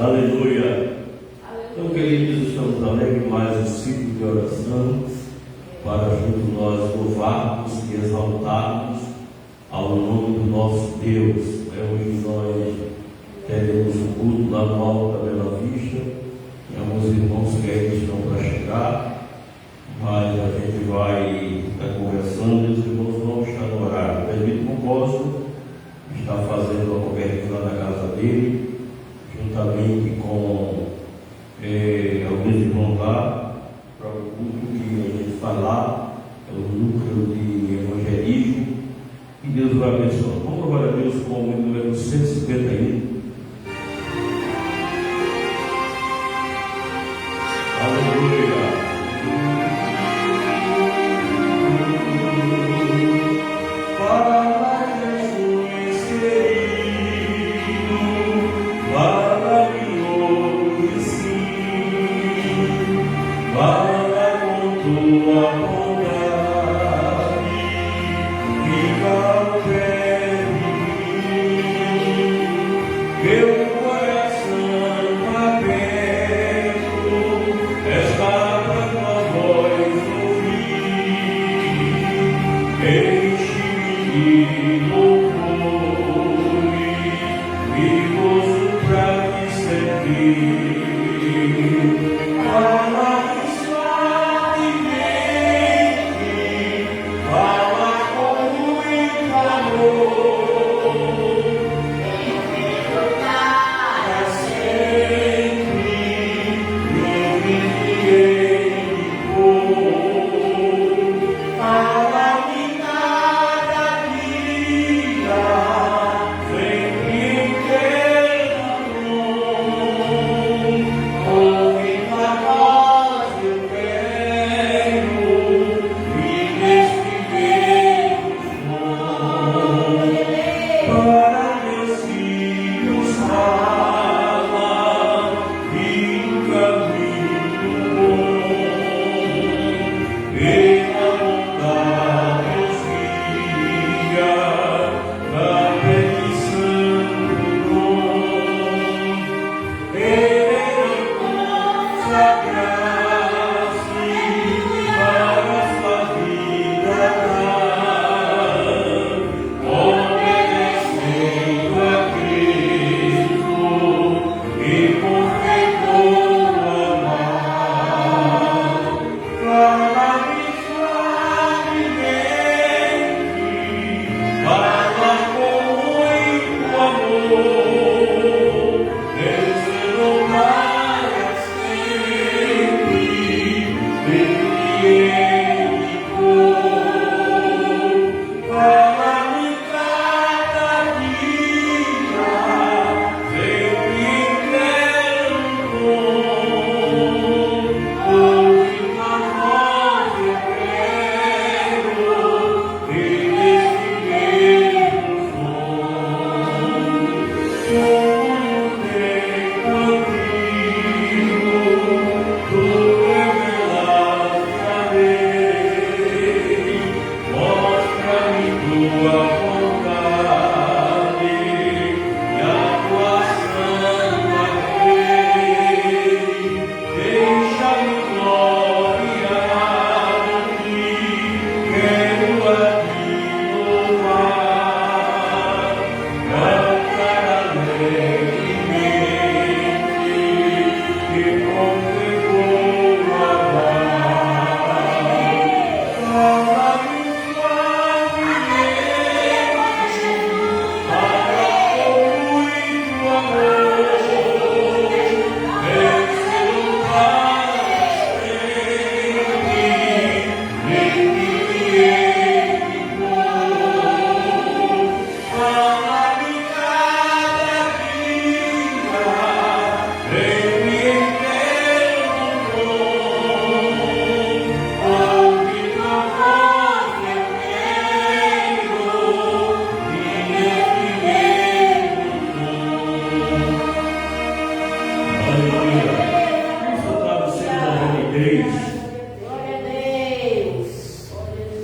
Aleluia. Então, queridos, estamos alegres mais um ciclo de oração para juntos nós louvarmos e exaltarmos ao nome do nosso Deus. Hoje nós teremos um culto lá no Alto da Bela Vista. Tem alguns irmãos que ainda estão para chegar, mas a gente vai estar conversando e os irmãos vão estar no horário. O presbítero Costa está fazendo a cobertura na casa dele, juntamente com alguns irmãos lá, para o culto que a gente falar, é o núcleo de evangelismo, e Deus vai abençoar. Vamos louvar a Deus com o número 151. Aleluia.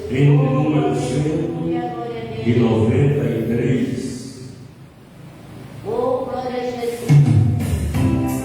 Em número 193. Oh, glória a Jesus.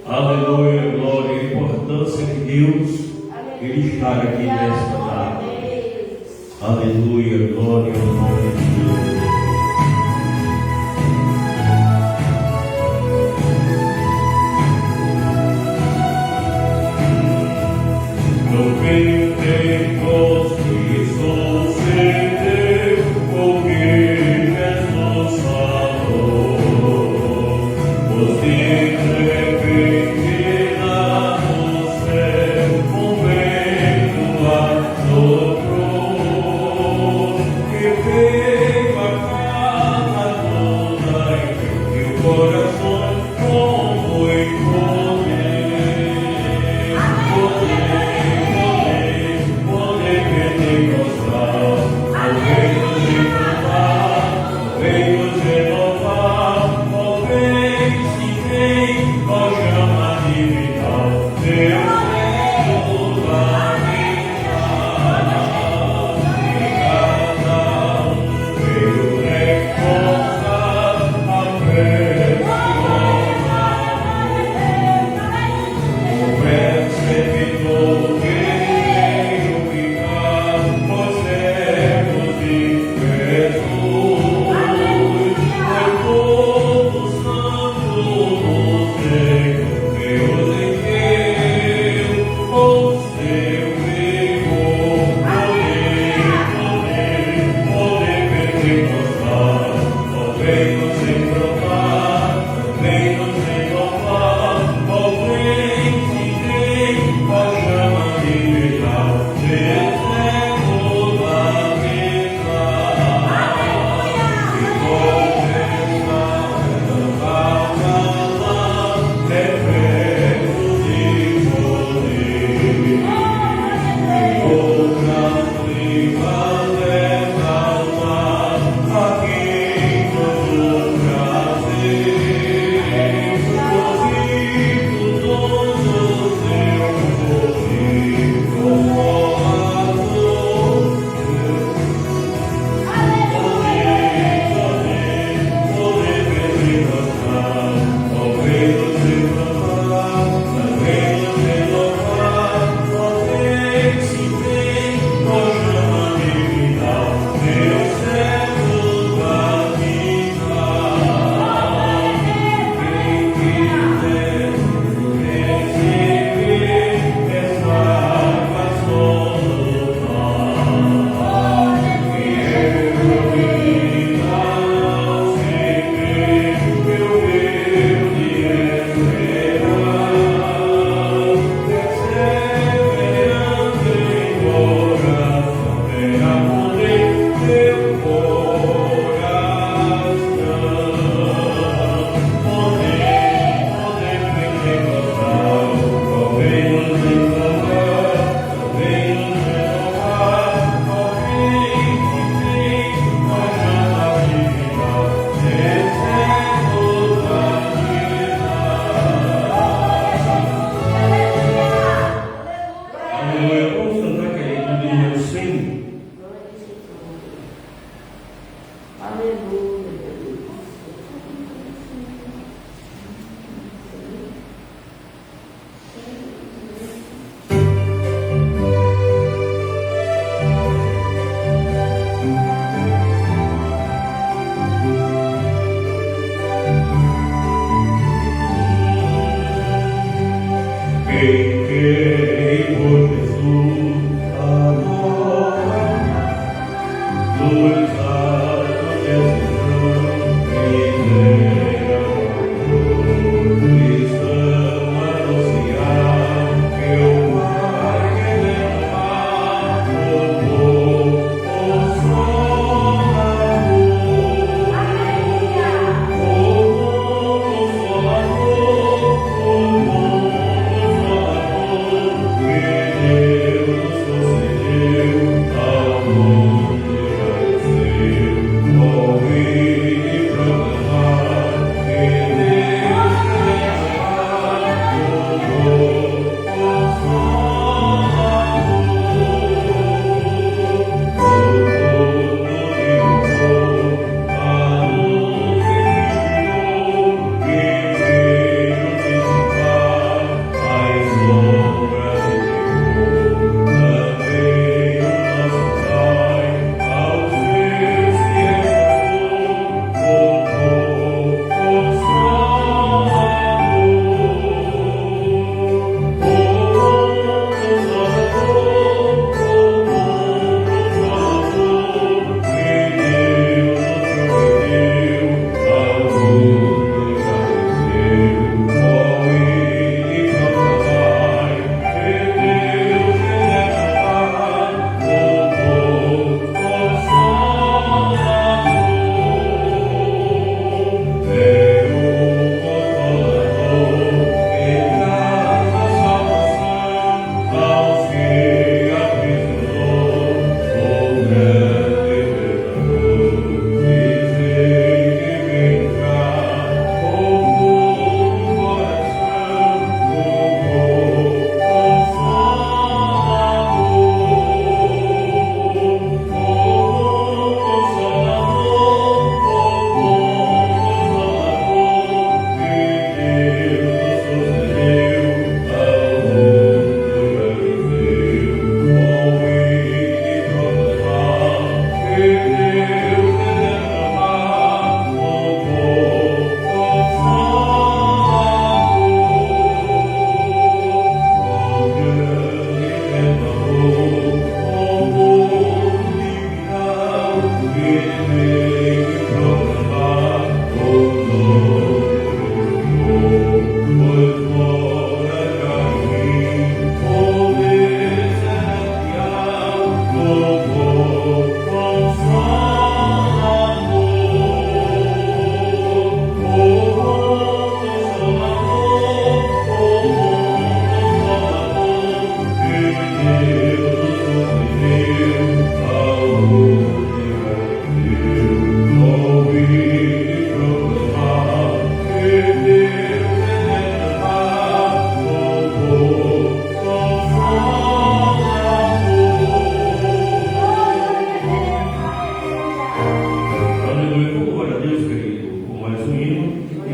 Aleluia, glória, a importância de Deus, Ele estar aqui nesta tarde. Aleluia, glória ao nome de Deus. Não venho tempos que sucedeu, porque Jesus falou, os de repente lá no céu, um vento assoprou, que veio a casa toda e o coração como em Aqui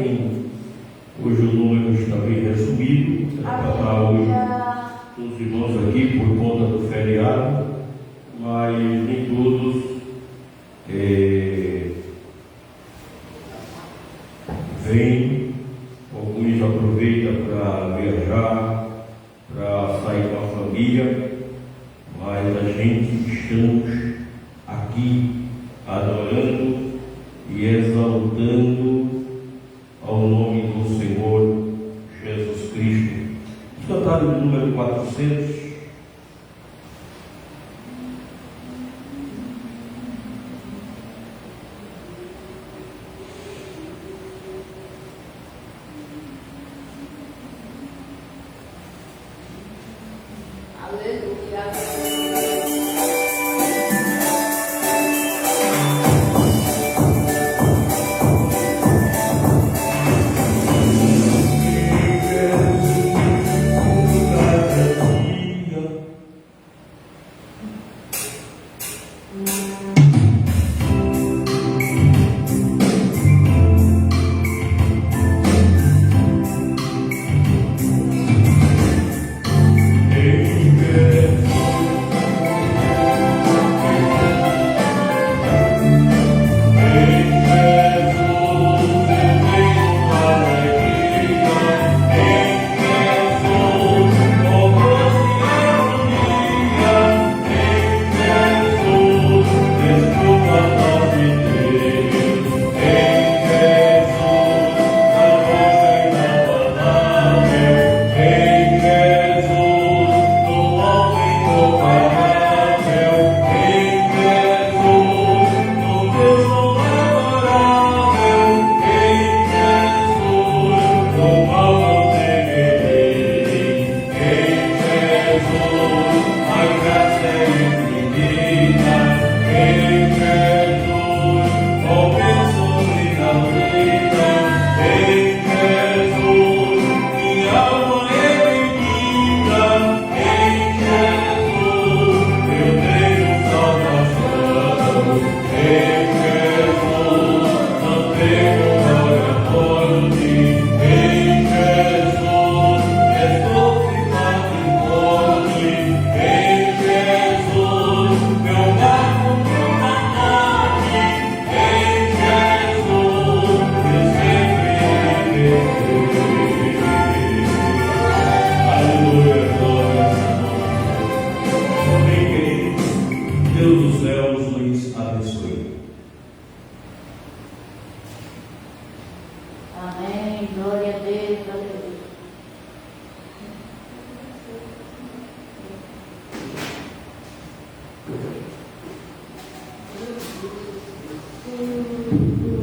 tem hoje o número está bem resumido, para hoje os irmãos aqui por conta do feriado, mas nem todos vêm, alguns aproveitam para viajar, para sair com a família, mas a gente estamos aqui adorando e exaltando ao nome do Senhor Jesus Cristo. Cantário de número 400.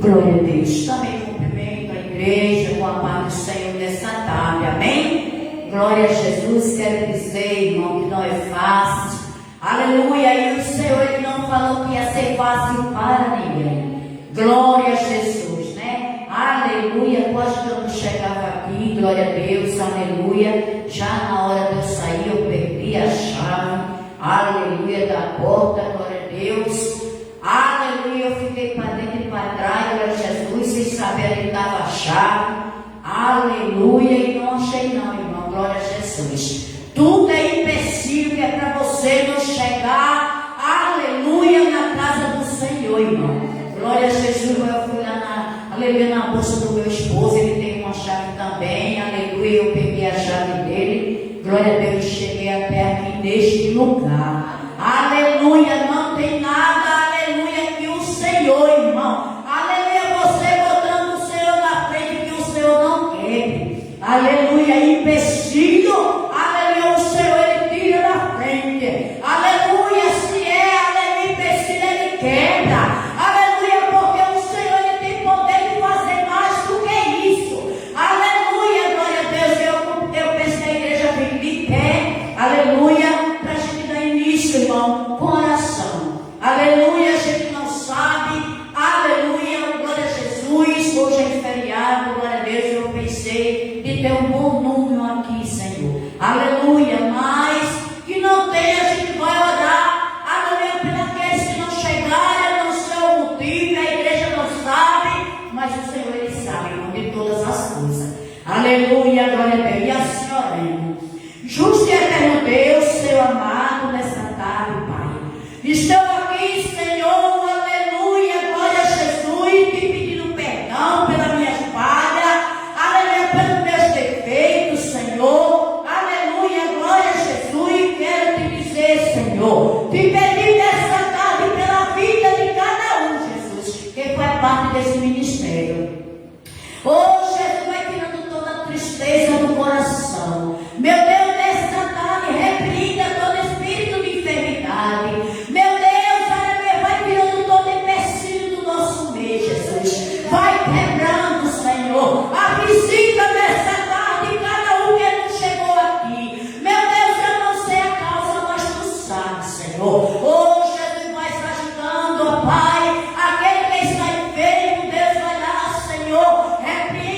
Glória a Deus. Também cumprimento a igreja com a paz do Senhor nessa tarde. Amém? Glória a Jesus. Quero dizer, irmão, que não é fácil. Aleluia. E o Senhor, Ele não falou que ia ser fácil para ninguém. Glória a Jesus, né? Aleluia. Quase quando chegava aqui, glória a Deus, aleluia. Já na hora de eu sair, eu perdi a chave. Aleluia, da porta, glória a Deus. Aleluia, eu fiquei para dentro e para trás, glória a Jesus, sem saber onde estava a chave. Aleluia, e não achei não, irmão, glória a Jesus. Tudo é empecilho que é para você não chegar, aleluia, na casa do Senhor, irmão. Glória a Jesus. Eu fui lá aleluia, na bolsa do meu esposo, ele tem uma chave também, aleluia, eu peguei a chave dele, glória a Deus, cheguei até aqui neste lugar. Aleluia, não tem nada, aleluia, que o Senhor, irmão, aleluia, você botando o Senhor na frente, que o Senhor não quebre, aleluia, empecilho, aleluia, o Senhor Ele tira da frente, aleluia, se é, aleluia, empecilho Ele quebra, aleluia, porque o Senhor Ele tem poder de fazer mais do que isso, aleluia, glória a Deus. Eu penso que a igreja vem de pé, aleluia, para a gente dar início, irmão, com oração, aleluia. A gente não sabe, aleluia, glória a Jesus, hoje é feriado, glória a Deus. Eu pensei de ter um bom número aqui, Senhor, aleluia, mas que não tem, a gente vai orar, aleluia, pelos que não chegaram, não sei o motivo, a igreja não sabe, mas o Senhor Ele sabe, irmão, de todas Aleluia, glória a Deus. E assim oremos. Justo e eterno Deus, Seu amado, nessa tarde, Pai. Estou aqui, Senhor, aleluia, glória a Jesus, te pedindo perdão pela minha falha, aleluia, pelos meus defeitos, Senhor, aleluia, glória a Jesus. Quero te dizer, Senhor, te pedir nessa tarde pela vida de cada um, Jesus, que faz parte desse ministério. Oh, Jesus, vai tirando toda a tristeza do coração. Meu Deus, nessa tarde, repreenda todo espírito de enfermidade. Meu Deus, aleluia, vai tirando todo empecilho do nosso meio, Jesus. Vai quebrando, Senhor. A visita nessa tarde, cada um que não chegou aqui. Meu Deus, eu não sei a causa, mas tu sabes, Senhor. Oh, Jesus, vai se ajudando, ó Pai. Aquele que está enfermo, Deus vai lá, Senhor. Repreenda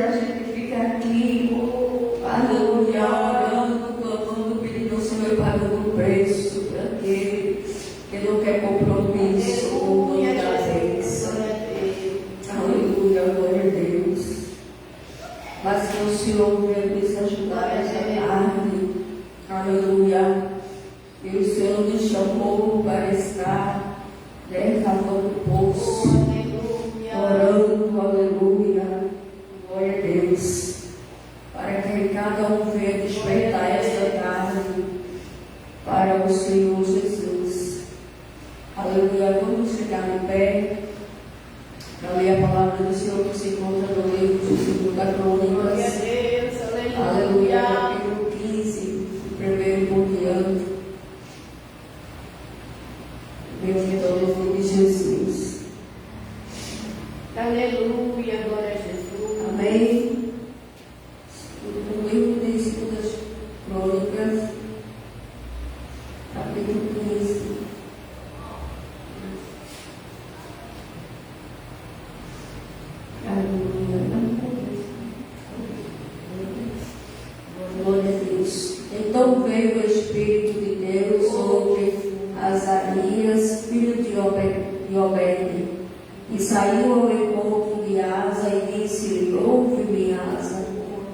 a gente fica aqui, aleluia, orando, clamando, pedindo ao Senhor e pagando o preço para aquele que não quer compromisso com o dono da bênção. Aleluia, glória a Deus. Mas que o Senhor venha nos ajudar essa tarde. Aleluia. E o Senhor nos chamou para estar derramando o poço, orando, aleluia, glória a Deus, para que cada um venha despertar esta tarde para o Senhor Jesus. Aleluia. Vamos chegar em pé para ler a palavra do Senhor que se encontra no livro de 2 Crônicas. Aleluia, capítulo 15, primeiro por diante. Bendito é o nome de Jesus. Aleluia, glória a Jesus. Amém. O livro de 2 Crônicas, capítulo 15. Aleluia. Glória a Deus. Então veio o Espírito de Deus sobre Azarias, filho de Obed, e saiu ao encontro de Asa e disse-lhe: ouve-me, Asa,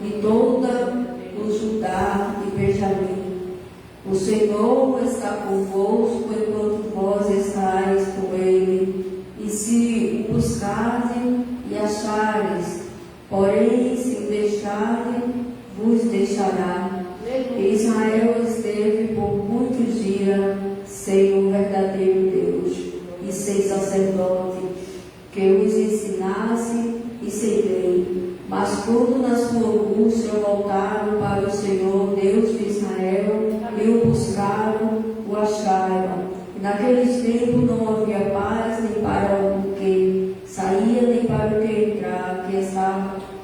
e toda o Judá e Benjamim. O Senhor está convosco enquanto vós estáis com ele, e se o buscarem e achares, porém se o deixarem, vos deixará. Israel esteve por muitos dias sem o verdadeiro Deus e sem sacerdote que os ensinasse e sem lei. Mas quando na sua angústia voltaram para o Senhor Deus de Israel e o buscaram, o acharam. E naqueles tempos não havia paz nem para o que saía, nem para o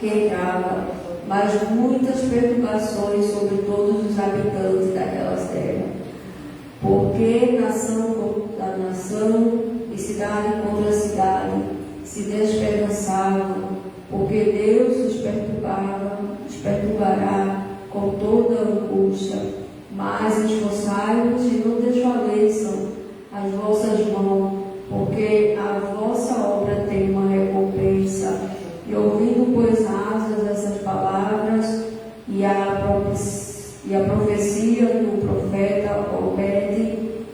que entrava, mas muitas perturbações sobre todos os habitantes daquelas terras. Porque nação contra nação e cidade contra cidade se despedaçavam, porque Deus os perturbará com toda angústia. Mas esforçai-vos e não desfaleçam as vossas mãos, porque a vossa obra tem uma recompensa. E ouvindo, pois, Asas essas palavras e a profecia do profeta Obed,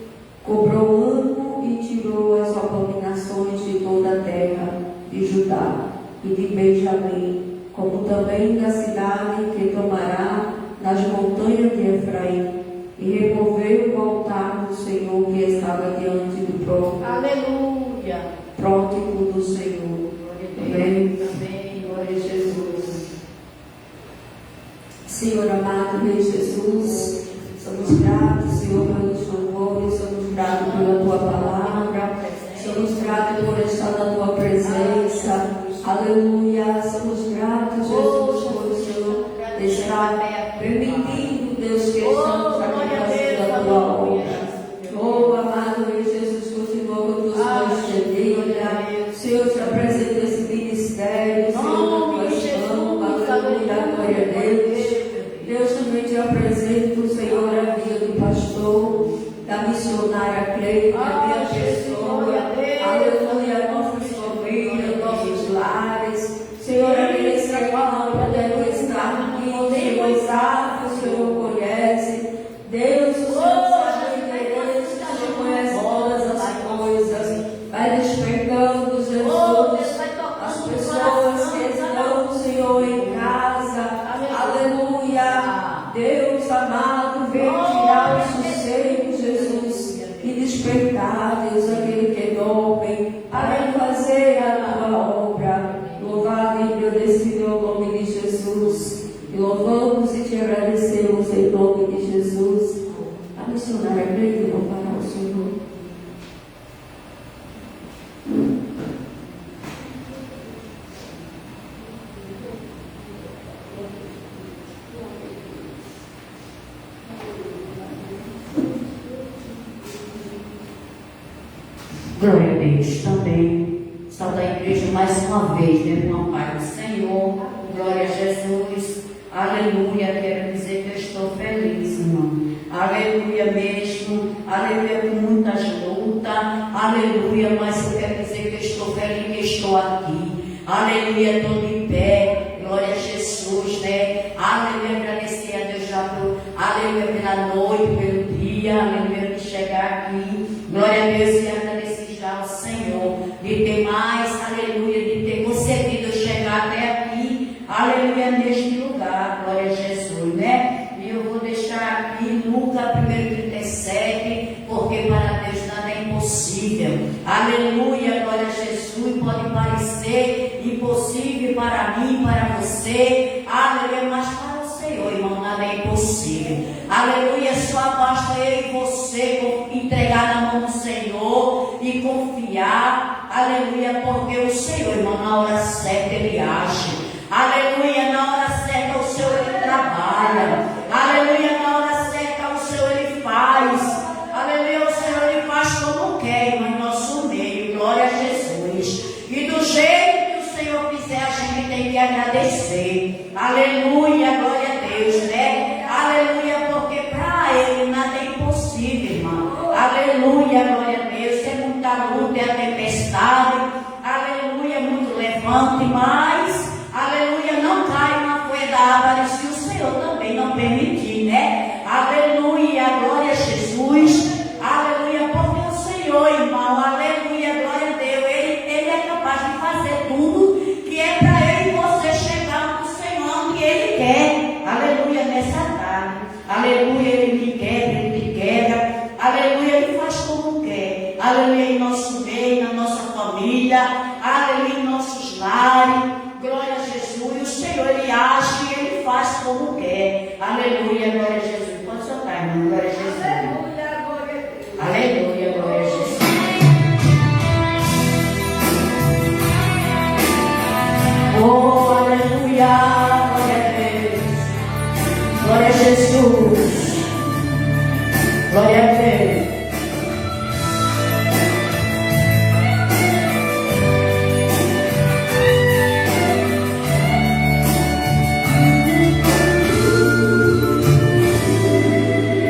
cobrou ânimo e tirou as abominações de toda a terra de Judá e de Benjamim, como também da cidade que tomará nas montanhas de Efraim, e removeu o altar do Senhor que estava diante do prótico do Senhor. Amém. Amém. Glória a Jesus. Senhor amado, Rei Jesus, somos gratos, Senhor, pelos louvores, somos gratos pela Tua palavra, somos gratos por estar na Tua presença. Aleluia. Somos gratos, Jesus, por o Senhor estar permitindo, Deus, que estamos aqui fazendo a Tua obra. Oh, amado Rei Jesus, continua com os mãos estendidas. Senhor, te apresenta esse ministério, Senhor, na Tua chama. Aleluia, glória a Deus. Deus, também te apresento, Senhor, a vida do pastor, da missionária Cleide, a minha pessoa. Aleluia, nossas famílias, nossos lares. Senhor, aqueles que não puderam estar aqui, Senhor, sabe, o Senhor conhece. Deus, o Senhor sabe o interesse, o Senhor conhece todas as coisas. Vai despertando, Jesus, as pessoas que estão, Senhor, em casa. Aleluia. Deus amado, vem tirar o sossego, Jesus, e despertar, Deus, aquele que dorme, para fazer a Tua obra. Louvado e agradecido é o nome de Jesus. E louvamos e te agradecemos em nome de Jesus. A missionária Cleide louvará o Senhor. Glória a Deus. Também saudar a igreja mais uma vez, né? Com a paz do Senhor. Glória a Jesus. Aleluia. Quero dizer que eu estou feliz, irmão. Aleluia mesmo. Aleluia, com muitas lutas. Aleluia, mas eu quero dizer que eu estou feliz que estou aqui. Aleluia, estou de pé. Glória a Jesus, né? Aleluia, agradecer a Deus já por, aleluia, pela noite, pelo dia, aleluia, de chegar aqui. Glória a Deus, e agradecer já ao Senhor de ter mais, aleluia, de ter conseguido chegar até aqui, aleluia, neste lugar. Glória a Jesus, né? E eu vou deixar aqui Lucas 1:37, porque para Deus nada é impossível. Aleluia, glória a Jesus. Pode parecer impossível para mim, para você, aleluia, mas para o Senhor, irmão, nada é impossível. Aleluia, só basta eu e você entregar na mão do Senhor e confiar, aleluia, porque o Senhor, irmão, na hora certa Ele age. Aleluia, na hora certa o Senhor Ele trabalha. Aleluia, na hora certa o Senhor Ele faz. Aleluia, o Senhor Ele faz como quer, irmão, em nosso meio. Glória a Jesus. E do jeito que o Senhor fizer, a gente tem que agradecer. Aleluia, glória a Deus, né? Aleluia, porque para Ele nada é impossível, irmão. Aleluia, glória a Deus. É muita luta, é a tempestade. Aleluia, muito levante, mas aleluia, não cai na folha da árvore se o Senhor também não permitir, né? Aleluia, glória a Jesus. Aleluia, porque o Senhor, irmão, aleluia, glória a Deus, Ele é capaz de fazer tudo que é para eu e você chegar no Senhor onde Ele quer. Aleluia, nessa tarde. Aleluia, Ele me quebra, Ele te quebra. Aleluia, Ele faz como quer. Aleluia, em nosso meio, na nossa família. Aleluia, em nossos lares. Glória a Jesus. O Senhor, Ele age e Ele faz como quer. Aleluia, glória a Jesus. Pode soltar, irmão. Glória a Jesus. Aleluia, glória a Jesus. Oh, aleluia, glória a Deus. Glória a Jesus. Glória a Deus.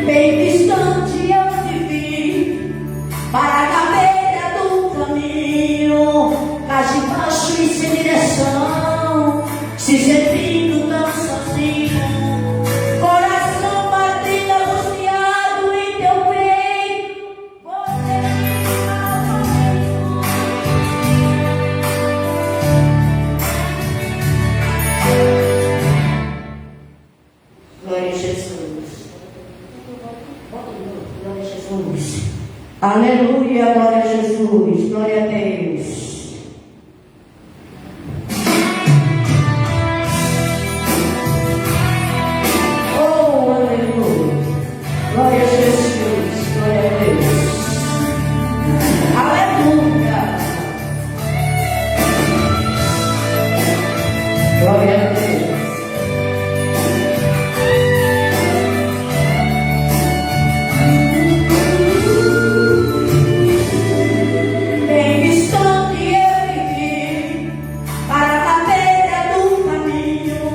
Bem distante eu te vi, para a cabeça do caminho, casa embaixo e sem direção, se sentindo tão sozinho, coração batendo angustiado em teu peito, você glória a Jesus. Glória a Jesus. Aleluia, glória a Jesus. Glória a Deus. Oh, aleluia. Glória a Jesus. Glória a Deus. Aleluia. Glória a Deus. Bem distante eu vivi, para a beira do caminho,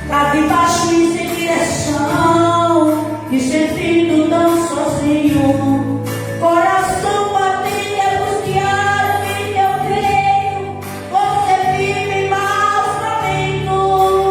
lá debaixo e sem direção, e sentindo tão sozinho, coração batendo angustiado em teu peito, você vive em maus caminhos.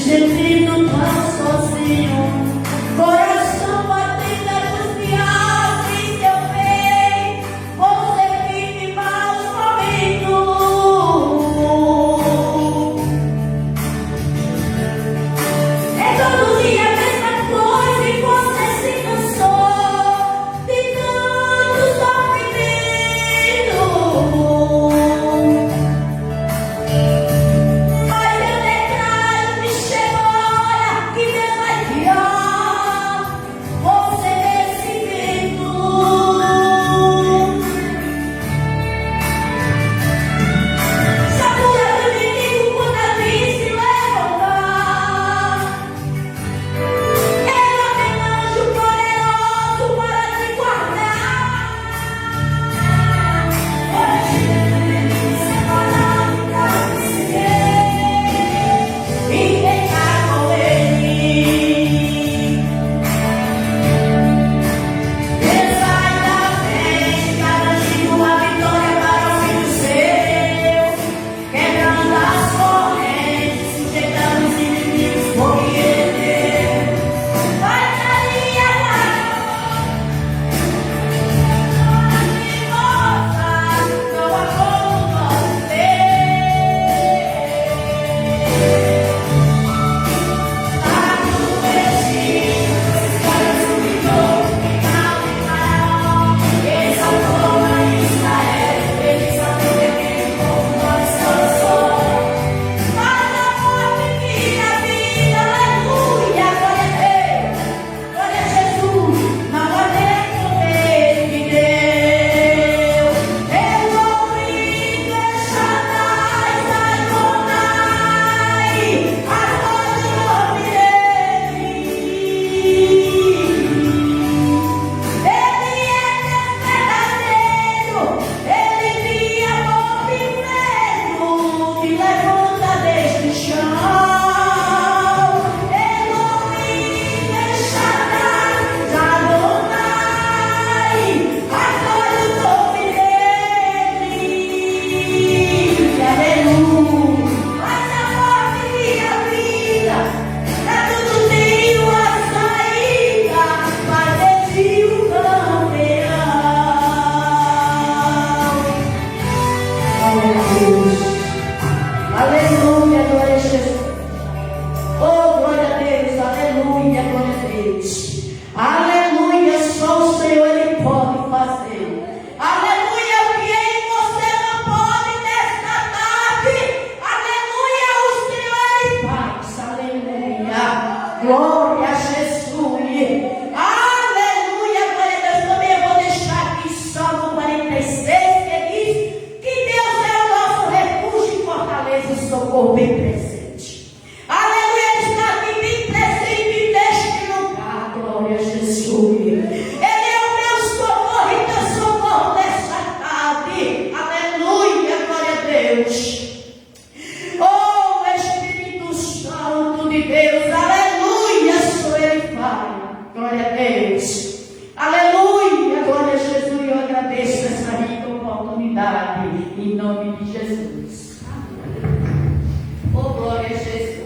sentindo tão sozinho, coração batendo angustiado em teu bem, você vive maus momentos. É todo dia a mesma coisa e você se cansou de tanto sofrimento. Mas eu declaro que chegou a hora que Deus vai tirar você desse vento. Segura do inimigo quando a vida se levantar. Ela tem anjo poderoso para te guardar. Hoje separado para você e deitar com ele. Deus vai dar frente, garantindo uma vitória para o filho seu, quebrando as correntes, sujeitando os inimigos, porque ele vai cair agora. Não há como nós ver. Adoecido, esses caras subiram, final de Faraó. Eles saltou a Israel, eles saltou como nós somos. Mas a morte vira vida, aleluia, glória a Deus, glória a Jesus. Não há tempo mesmo que Deus. Eu vou me deixar mais Adonai, agora o nome dele. Ele é Deus verdadeiro, ele me amou primeiro, me levanta deste chão. Eu vou me deixar mais Adonai, agora o nome dele. Aleluia. Mas a morte vira vida, pra tudo tem uma saída, mas existe um campeão. Glória a Deus. Aleluia, glória a Jesus. Oh, glória a Deus, aleluia, glória a Deus. Aleluia, só o Senhor Ele pode fazer. Aleluia, o que em você não pode nesta tarde. Aleluia, o Senhor Ele faz. Aleluia, glória a Jesus. Aleluia, glória a Deus. Também eu vou deixar aqui Salmo 46, que diz que Deus é o nosso refúgio e fortaleza, o socorro bem presente. Aleluia, Ele está aqui bem presente neste lugar, glória a Jesus. Ele é o meu socorro e teu socorro nesta tarde. Aleluia, glória a Deus. Oh, Espírito Santo de Deus, aleluia, só Ele fala. Glória a Deus. Aleluia, glória a Jesus. E eu agradeço essa rica oportunidade em nome de Jesus. Oh, glória a Jesus.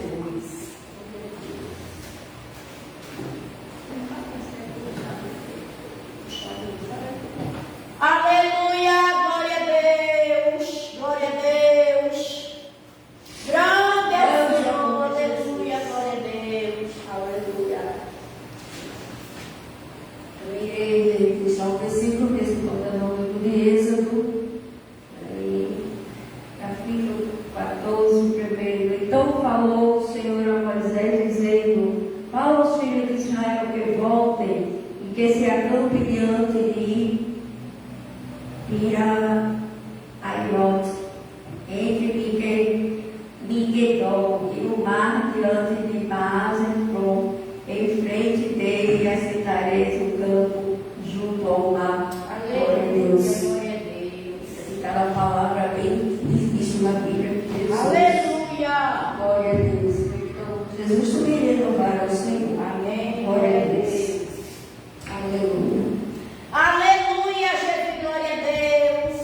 Aleluia, glória a Deus, glória a Deus. Grande é o Senhor, aleluia, glória a Deus. Aleluia. Eu irei puxar um versículo que se encontra no livro de Êxodo, capítulo 14, primeiro. Então falou o Senhor a Moisés, dizendo: fala aos filhos de Israel que voltem e que se acampem diante de Pi-Hahirote, entre Migdol e o mar diante de Baal-Zephon, em frente dele assentareis o campo junto ao mar. Glória a Deus. Glória a Deus. Cada palavra bem difícil na Bíblia. Aleluia. Glória a Deus. Então, Jesus subiria louvar ao Senhor. Amém. Glória a Deus. Aleluia. Aleluia, Jesus, glória a Deus.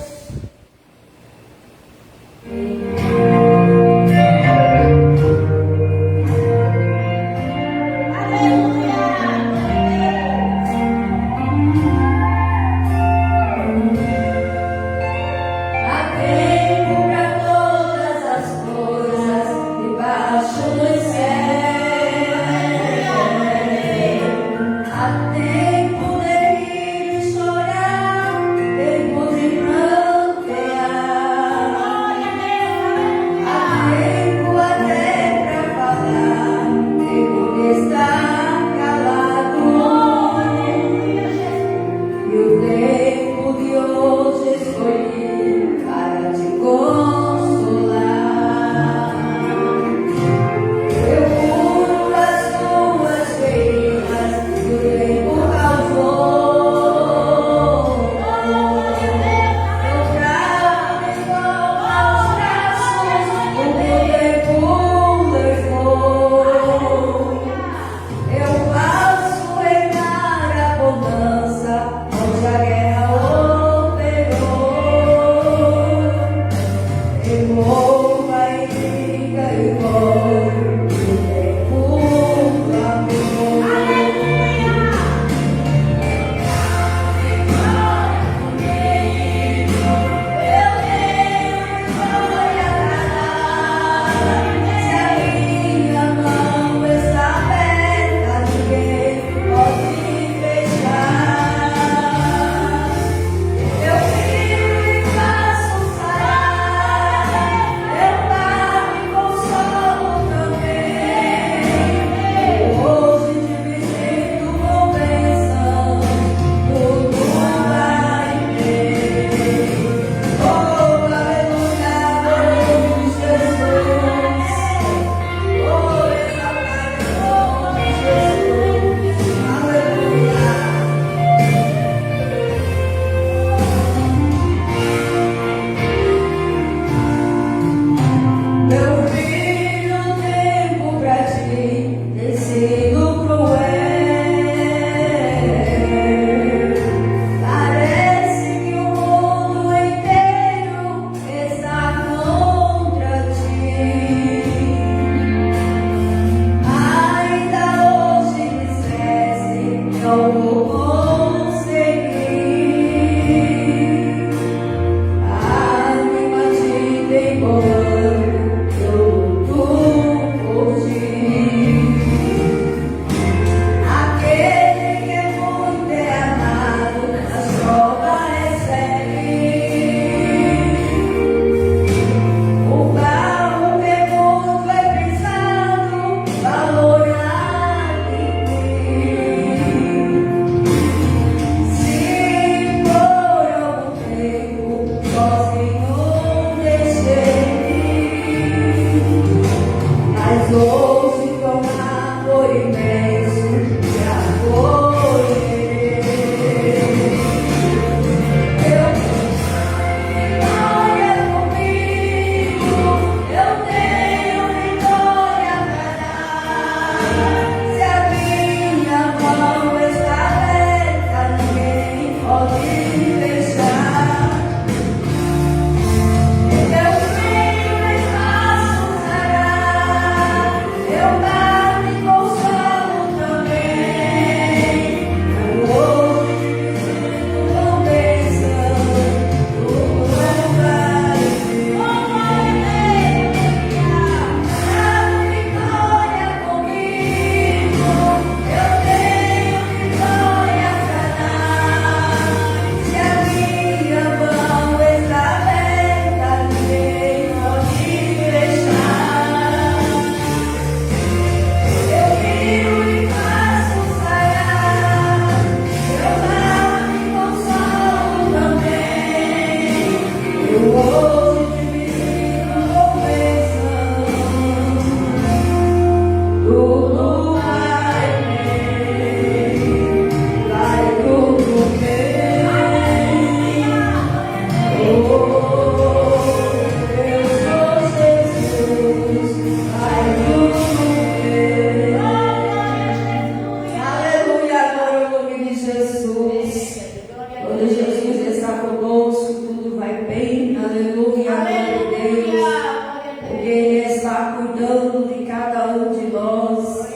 está cuidando de cada um de nós.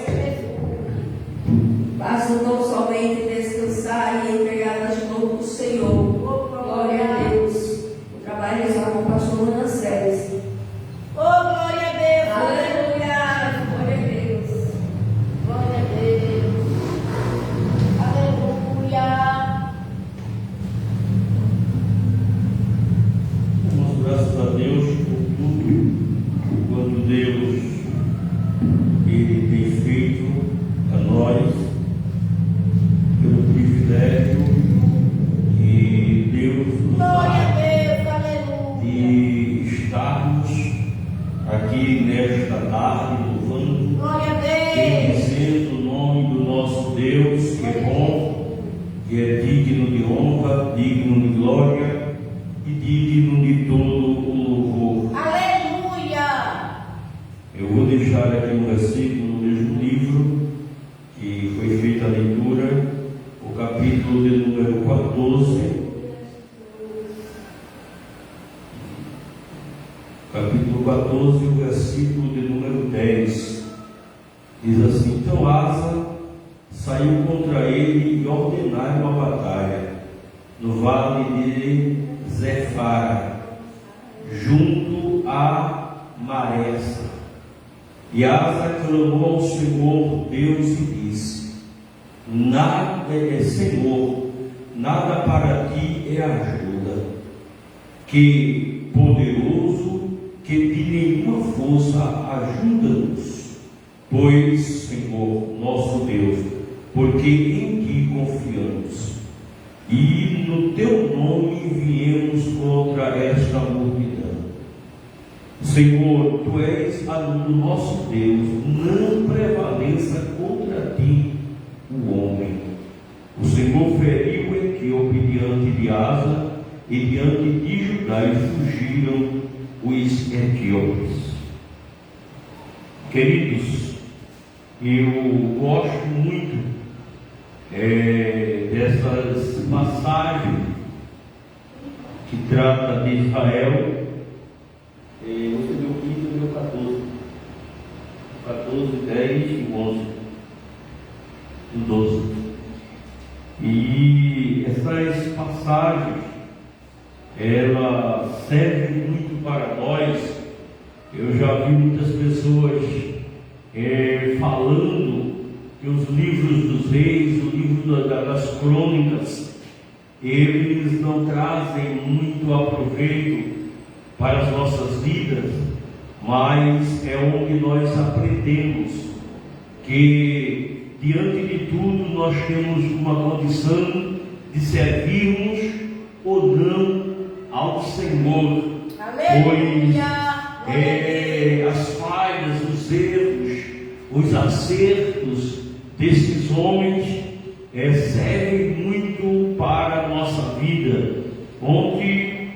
Basta tão somente descansar e entregar de novo para o Senhor. Glória a Deus. O trabalho está com o pastor Manassés. Oh, glória a Deus. Aleluia. Glória a Deus. Glória a Deus. Aleluia. Damos graças a Deus por tudo quanto Deus Ele tem feito a nós, pelo privilégio que Deus nos Glória a dá Deus. Aleluia. de estarmos aqui nesta tarde louvando, Glória a Deus. bendizendo o nome do nosso Deus, que é bom, que é digno de honra, digno de glória e digno de todo o louvor. Aleluia. Eu vou deixar aqui um versículo no mesmo livro que foi feita a leitura, o capítulo de número 14. Capítulo 14, o versículo de número 10. Diz assim: Então Asa saiu contra ele e ordenaram a batalha no vale de Zefara, junto a Maressa. E Asa clamou ao Senhor Deus e disse: Senhor, nada para ti é ajuda, que poderoso, que de nenhuma força ajuda-nos, pois, Senhor, nosso Deus, porque em ti confiamos, e no teu nome viemos contra esta multidão. Senhor, tu és o nosso Deus, não prevaleça contra ti o homem. O Senhor feriu Etíope diante de Asa e diante de Judá, e fugiram os etíopes. Queridos, eu gosto muito dessas passagens que trata de Israel. Você deu 15, eu deu 14. 14, 10 e 11. 12. E essas passagens, ela serve muito para nós. Eu já vi muitas pessoas falando que os livros dos reis, o livro das crônicas, eles não trazem muito aproveito para as nossas vidas, mas é onde nós aprendemos que diante de tudo nós temos uma condição de servirmos ou não ao Senhor. Aleluia. Pois as falhas, os erros, os acertos desses homens servem muito para a nossa vida. Ontem,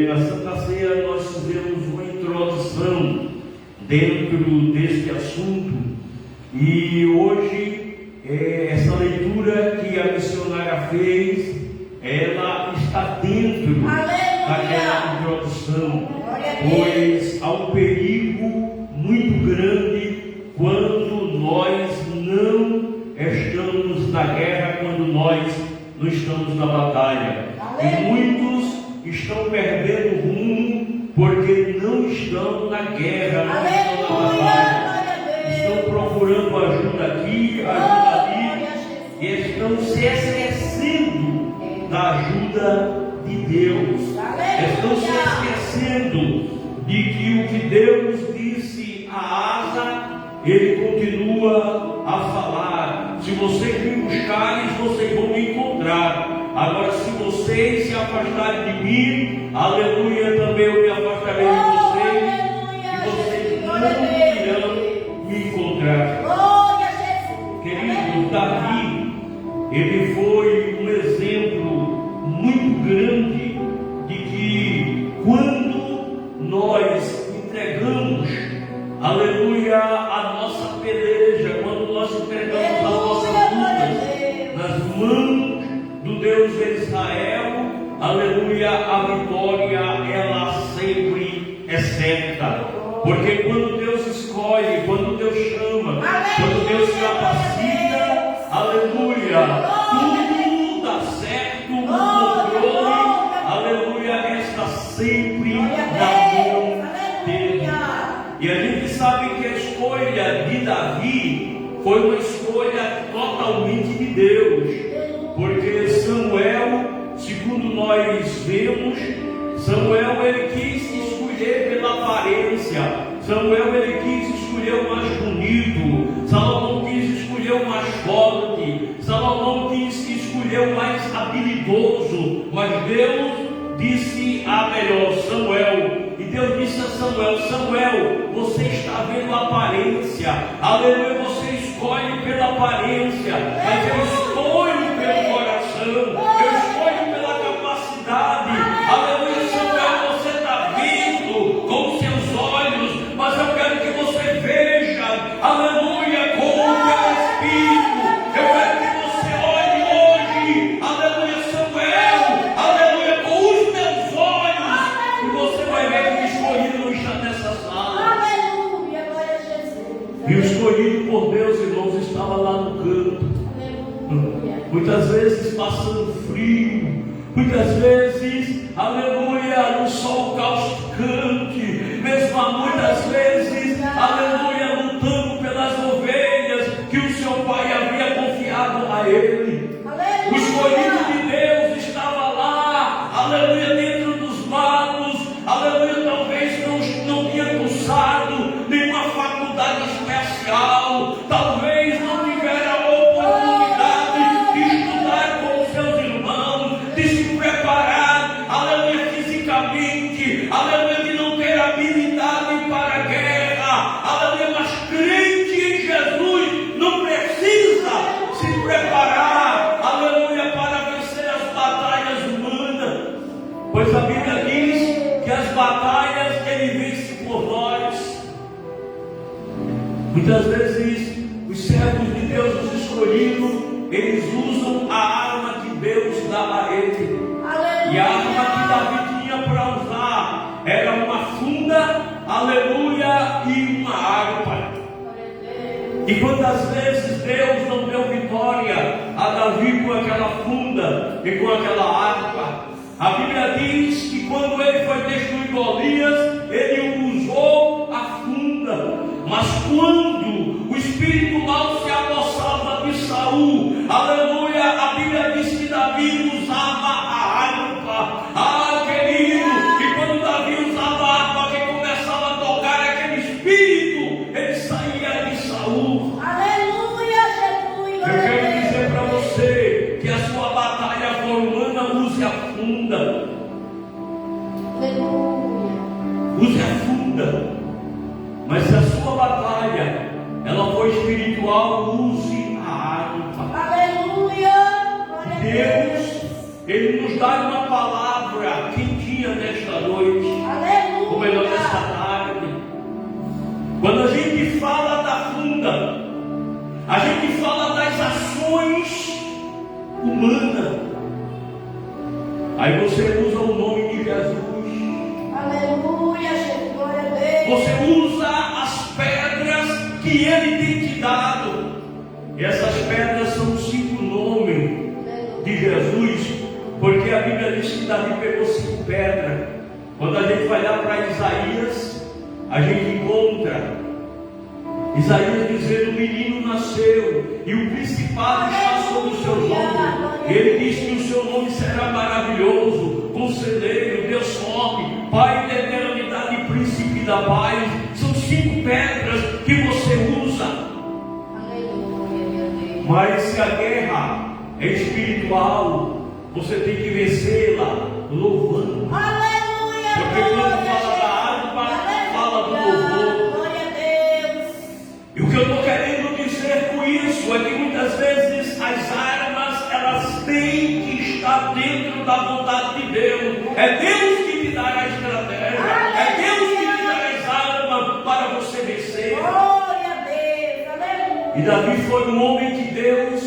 na Santa Ceia, nós fizemos uma introdução dentro deste assunto, e hoje essa leitura que a missionária fez, ela está dentro daquela introdução, pois há um perigo muito grande quando nós não estamos na guerra, quando nós não estamos na batalha. E muitos estão perdendo o rumo porque não estão na guerra, não estão na batalha. Estão procurando ajuda aqui, ajuda ali, e estão se esquecendo da ajuda de Deus. Estão se esquecendo de que o que Deus disse a Asa, Ele continua a falar: se vocês me buscarem, vocês vão me encontrar. Agora, se vocês se afastarem de mim, aleluia, também eu me afastarei de vocês, e vocês não irão me encontrar. Querido, Davi, ele foi um exemplo muito grande de que quando nós entregamos, aleluia, a nossa peleja, quando nós entregamos as nossas lutas nas mãos do Deus de Israel, aleluia, a vitória ela sempre é certa, porque quando quando Deus escolhe, quando Deus chama, quando Deus capacita, aleluia, tudo dá certo, o controle, aleluia, está sempre na mão dele. E a gente sabe que a escolha de Davi foi uma escolha totalmente de Deus, porque Samuel, segundo nós vemos, Samuel ele quis escolher pela aparência, Samuel ele quis escolher o mais bonito, Salomão quis escolher o mais forte, Salomão quis escolher o mais habilidoso, mas Deus disse a melhor, Samuel. E Deus disse a Samuel: Samuel, você está vendo a aparência, aleluia, você escolhe pela aparência, mas eu escolho pelo coração, eu escolho pela capacidade, aleluia. Samuel, você está vendo com os seus olhos, mas eu quero que você veja, aleluia, com o teu espírito. Eu quero que você olhe hoje, aleluia, Samuel, aleluia, com os teus olhos, e você vai ver que o escolhido não está nessa sala. Aleluia, glória a Jesus. E o escolhido por Deus, irmãos, estava lá no canto. Muitas vezes passando frio, muitas vezes, aleluia, no sol causticante, mesmo muitas vezes, aleluia, lutando pelas ovelhas que o seu pai havia confiado a ele. O escolhido de Deus estava lá, aleluia, dentro dos matos, aleluia, talvez não tinha cursado nenhuma faculdade especial, talvez não tivera a oportunidade de estudar com os seus irmãos, de se preparar, aleluia, fisicamente, aleluia, de não ter habilidade para a guerra, aleluia, mas crente em Jesus não precisa se preparar, aleluia, para vencer as batalhas humanas, pois a Bíblia diz que as batalhas Ele vence por nós. Muitas vezes os servos de Deus, os escolhidos, eles usam a arma que Deus dá a ele. E a arma que Davi tinha para usar era uma funda, aleluia, e uma harpa. E quantas vezes Deus não deu vitória a Davi com aquela funda e com aquela harpa? A Bíblia diz que quando ele foi destruir Golias, ele usou a funda. Mas quando o espírito mau se apossava de Saul, aleluia, a Bíblia diz que Davi usava a harpa. Ah, querido, e quando Davi usava a harpa, que começava a tocar aquele espírito, ele saía de Saul. Aleluia, Jesus. Eu quero dizer para você que a sua batalha for humana, use a funda. Aleluia. Use a funda. Mas se a sua batalha ela for espiritual, use a harpa. Aleluia. Deus, Ele nos dá uma palavra quentinha nesta noite, Aleluia. ou melhor, nesta tarde. Quando a gente fala da funda, a gente fala das ações humanas. Aí você usa o nome de Jesus. Aleluia, Jesus, glória a Deus. Você usa as pedras que Ele tem te dado. E essas pedras são 5 nomes de Jesus, porque a Bíblia diz que Davi pegou 5 pedras. Quando a gente vai lá para Isaías, a gente encontra Isaías dizendo: o menino nasceu e o principado está sobre o seu ombros. Ele diz que o seu nome será maravilhoso, conselheiro, Deus forte, Pai da eternidade e príncipe da paz. São 5 pedras que você usa. Aleluia, meu Deus. Mas se a guerra é espiritual, você tem que vencê-la louvando. Aleluia, Porque quando glória fala da harpa, fala do louvor. glória a Deus. E o que eu estou querendo dizer com isso é que muitas vezes as armas, elas têm que estar dentro da vontade de Deus. É Deus que te dará a estratégia, é Deus que te dará as armas para você vencer. Glória a Deus, aleluia. E Davi foi um homem que Deus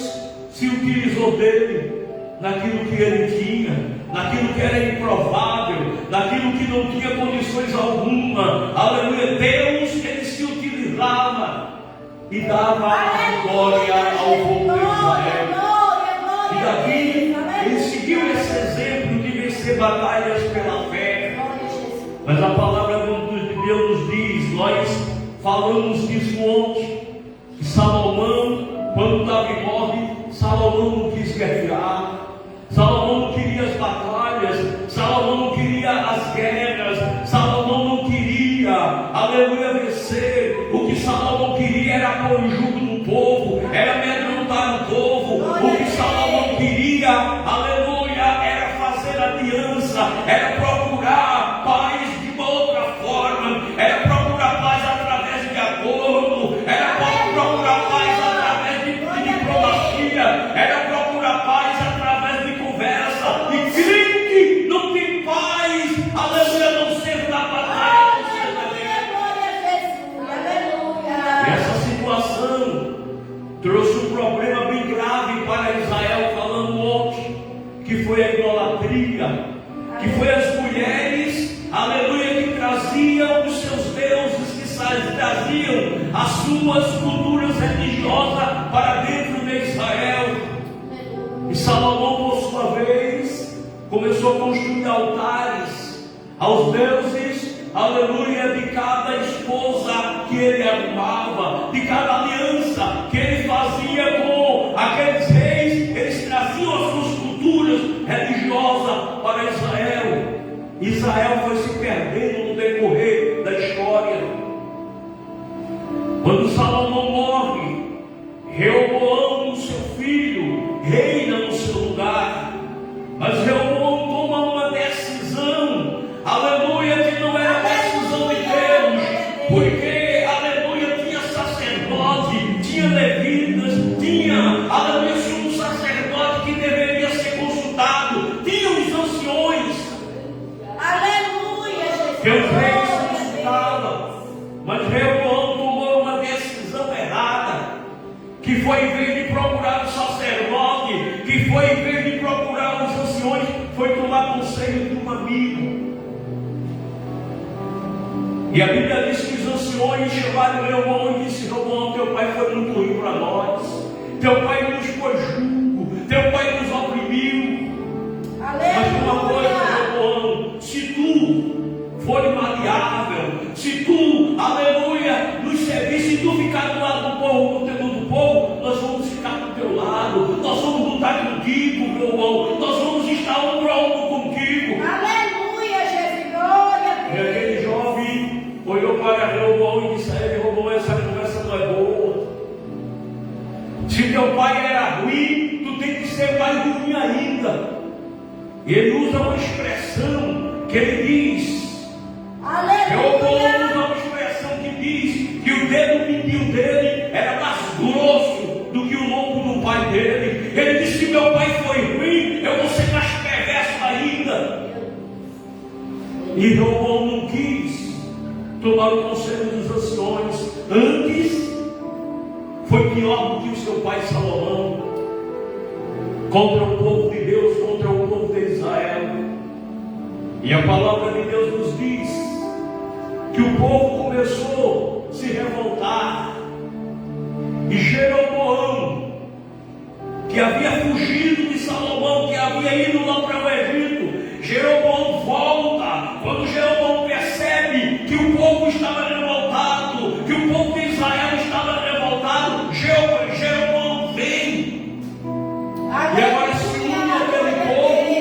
se utilizou dele, naquilo que ele tinha, naquilo que era improvável, naquilo que não tinha condições alguma. Aleluia. Deus, ele e dava glória ao povo de Israel. E Davi, ele seguiu esse exemplo de vencer batalhas pela fé. Mas a palavra de Deus nos diz, nós falamos disso ontem, que Salomão, quando Davi morre, Salomão não quis guerrear, Salomão não queria as batalhas, Salomão não queria as guerras, Salomão não queria, aleluia, vencer. O que Salomão queria era pôr o jugo no povo, era amedrontar o povo. O que Salomão queria, aleluia, era fazer aliança, era procurar paz de uma outra forma, era procurar paz através de acordo, era procurar paz através de diplomacia, era procurar paz através de conversa. E crente não tem paz, aleluia, não ser da batalha, não ser da guerra. E essa situação trouxe um problema bem grave para Israel, falando ontem, que foi a idolatria, que foi as mulheres, aleluia, que traziam os seus deuses, que traziam as suas culturas religiosas para dentro de Israel. E Salomão, por sua vez, começou a construir altares aos deuses, aleluia, de cada esposa que ele arrumava, de cada aliança que ele fazia com aqueles reis. Eles traziam as suas culturas religiosas para Israel. Israel foi se perdendo no decorrer da história. Quando Salomão morre, Reoboão, seu filho, reina no seu lugar. Mas Reoboão toma uma decisão, aleluia, que não era decisão de Deus, porque, aleluia, tinha sacerdote, tinha levitas, tinha, aleluia, um sacerdote que deveria ser consultado, tinha os anciões, que os reis consultavam. Mas Reoboão tomou uma decisão errada, que foi, em vez de procurar o sacerdote, que foi, em vez de procurar os anciões, foi tomar conselho de um amigo. E a Bíblia diz que os anciões chamaram Reoboão e disse: Reoboão, teu pai foi muito ruim para nós, teu pai nos pôs jugo, teu pai nos oprimiu. Mas uma coisa, Reoboão, se tu for maleável, se tu, aleluia, nos servir, se tu ficar do lado do povo, no temor do povo, nós vamos ficar do teu lado, nós vamos lutar contigo, meu irmão, nós vamos estar ombro a ombro contigo. E aquele jovem olhou para Reoboão e disse a ele: Reoboão, essa conversa não é boa. Se teu pai era ruim, tu tem que ser mais ruim ainda. E ele usa uma expressão que ele diz, Reoboão usa uma expressão que diz que o dedo mindinho dele era mais grosso do que o lombo do pai dele. Ele disse: se meu pai foi ruim, eu vou ser mais perverso ainda. E Reoboão não quis tomar o conselho dos anciões. Antes, foi pior do que o seu pai Salomão, contra o povo de Deus, contra o povo de Israel. E a palavra de Deus nos diz que o povo começou a se revoltar. E Jeroboão, que havia fugido de Salomão, que havia ido lá para o Egito, Jeroboão volta. Quando Jeroboão percebe que o povo estava revoltado, que o povo de Israel estava revoltado, Jeroboão vem. E agora se une aquele povo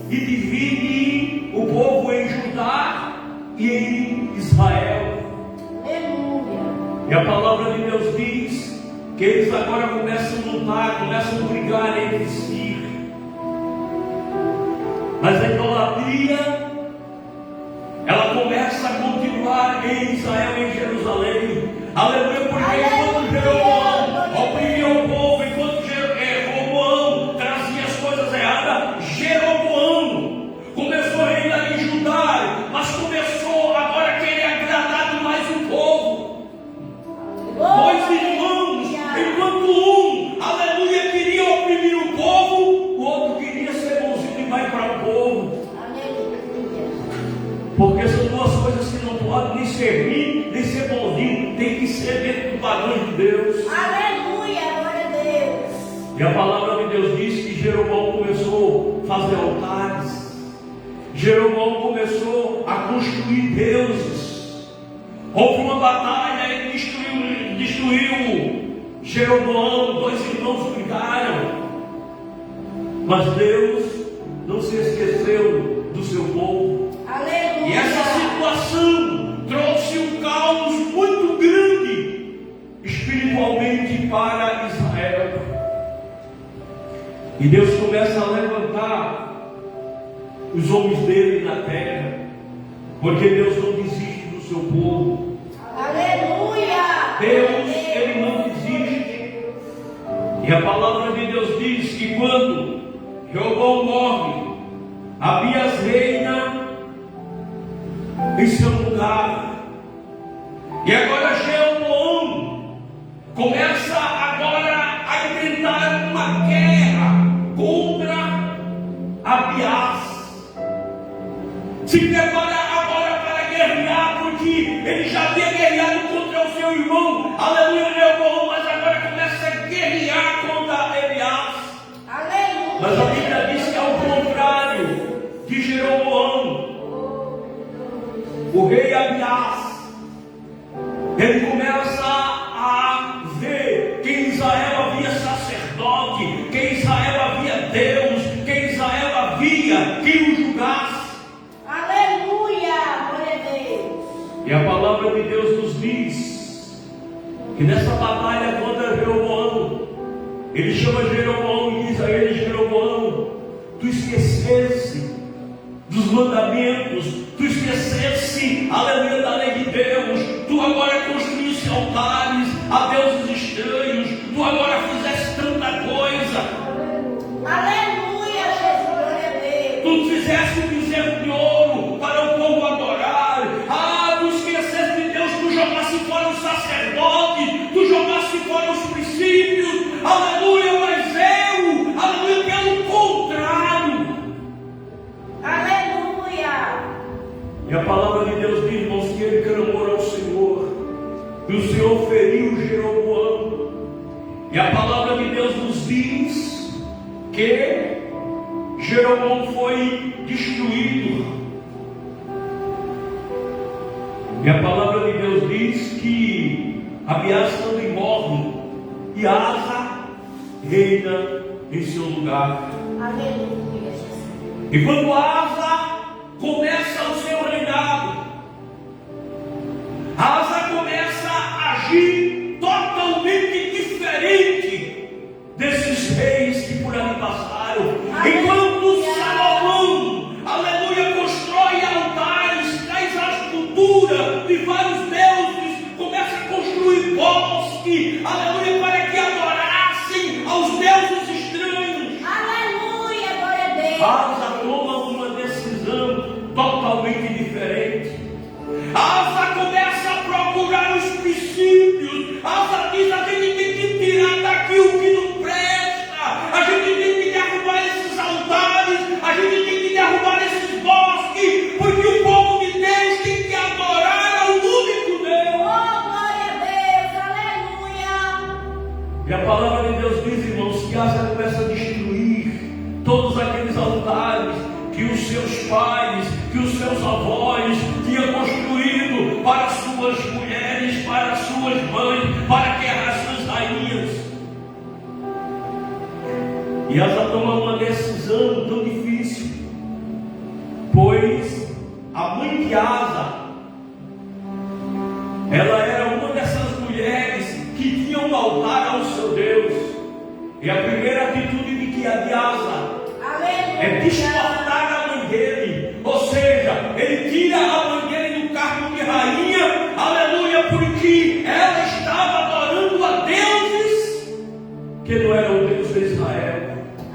e divide o povo em Judá e em Israel. E a palavra de Deus diz que eles agora começam a lutar, começam a brigar entre si. Mas a idolatria, ela começa a continuar em Israel, em Jerusalém. Aleluia, porque enquanto Jeroboão oprimia o povo, enquanto Reoboão trazia as coisas erradas, Jeroboão começou a reinar em Judá, mas começou agora a querer agradar demais o povo. Dois irmãos, enquanto um, aleluia, queria oprimir o povo, o outro queria ser bonzinho demais para o povo. Porque são duas coisas que não podem nem servir, nem ser bonzinho mãos de Deus. Aleluia, glória a Deus. E a palavra de Deus diz que Jeroboão começou a fazer altares. Jeroboão começou a construir deuses. Houve uma batalha, ele destruiu Jeroboão, 2 irmãos brigaram. Mas Deus não se esqueceu do seu povo. Aleluia. E essa situação trouxe um caos muito grande espiritualmente para Israel. E Deus começa a levantar os homens dele na terra, porque Deus não desiste do seu povo. Aleluia. Deus, ele não desiste. E a palavra de Deus diz que quando Jeroboão morre, Abias reina em seu lugar. E agora Jeroboão começa agora a enfrentar uma guerra contra Abias. Se prepara agora para guerrear, porque ele já havia guerreado contra o seu irmão, aleluia, Jeroboão, mas agora começa a guerrear contra Abias. Aleluia. Mas a Bíblia diz que ao contrário de Jeroboão, o rei Abias, ele começa a ver que em Israel havia sacerdote, que em Israel havia Deus, que em Israel havia quem o julgasse. Aleluia, glória a Deus. E a palavra de Deus nos diz que nessa batalha contra Jeroboão, ele chama Jeroboão e diz a ele: Jeroboão, tu esquecesse dos mandamentos, tu esquecesse, aleluia, da lei de Deus, tu agora construísse altares a deuses estranhos, tu agora fizeste tanta coisa, Aleluia, Jesus, glória a Deus. tu fizeste um bezerro de ouro para o povo adorar, tu esqueceste de Deus, tu jogaste fora os sacerdotes, tu jogaste fora os princípios, aleluia, mas eu, aleluia, pelo contrário. Aleluia. E a palavra de Deus diz, irmãos, que ele clamou ao Senhor, e o Senhor feriu Jeroboão. E a palavra de Deus nos diz que Jeroboão foi destruído. E a palavra de Deus diz que Abias também morre, e Asa reina em seu lugar. Aleluia, Jesus. E quando Asa começa o seu reinado, Asa começa a agir totalmente diferente desses reis que por ali passaram. Enquanto Salomão, aleluia, constrói altares, traz a escultura de vários deuses, começa a construir bosque, aleluia, para que adorassem aos deuses estranhos. Aleluia, glória a Deus. Asa toma uma decisão totalmente diferente. Asa começa a procurar os princípios. Asa diz: a gente tem que tirar daqui o que não presta, a gente tem que derrubar esses altares, a gente tem que derrubar esses bosques, porque o povo de Deus tem que adorar ao único Deus. Oh, glória a Deus, aleluia. E a palavra de Deus diz, irmãos, que Asa começa a destruir todos aqueles altares que os seus pais, que os seus avós tinham construído para suas mulheres, para suas mães, para guerrear suas rainhas. E Asa toma uma decisão tão difícil, pois a mãe de Asa, ela era uma dessas mulheres que tinham um altar ao seu Deus. E a primeira atitude de que a de Asa é desportar a mãe dele, ou seja, ele tira a mãe dele do cargo de rainha, aleluia, porque ela estava adorando a deuses que não eram o Deus de Israel.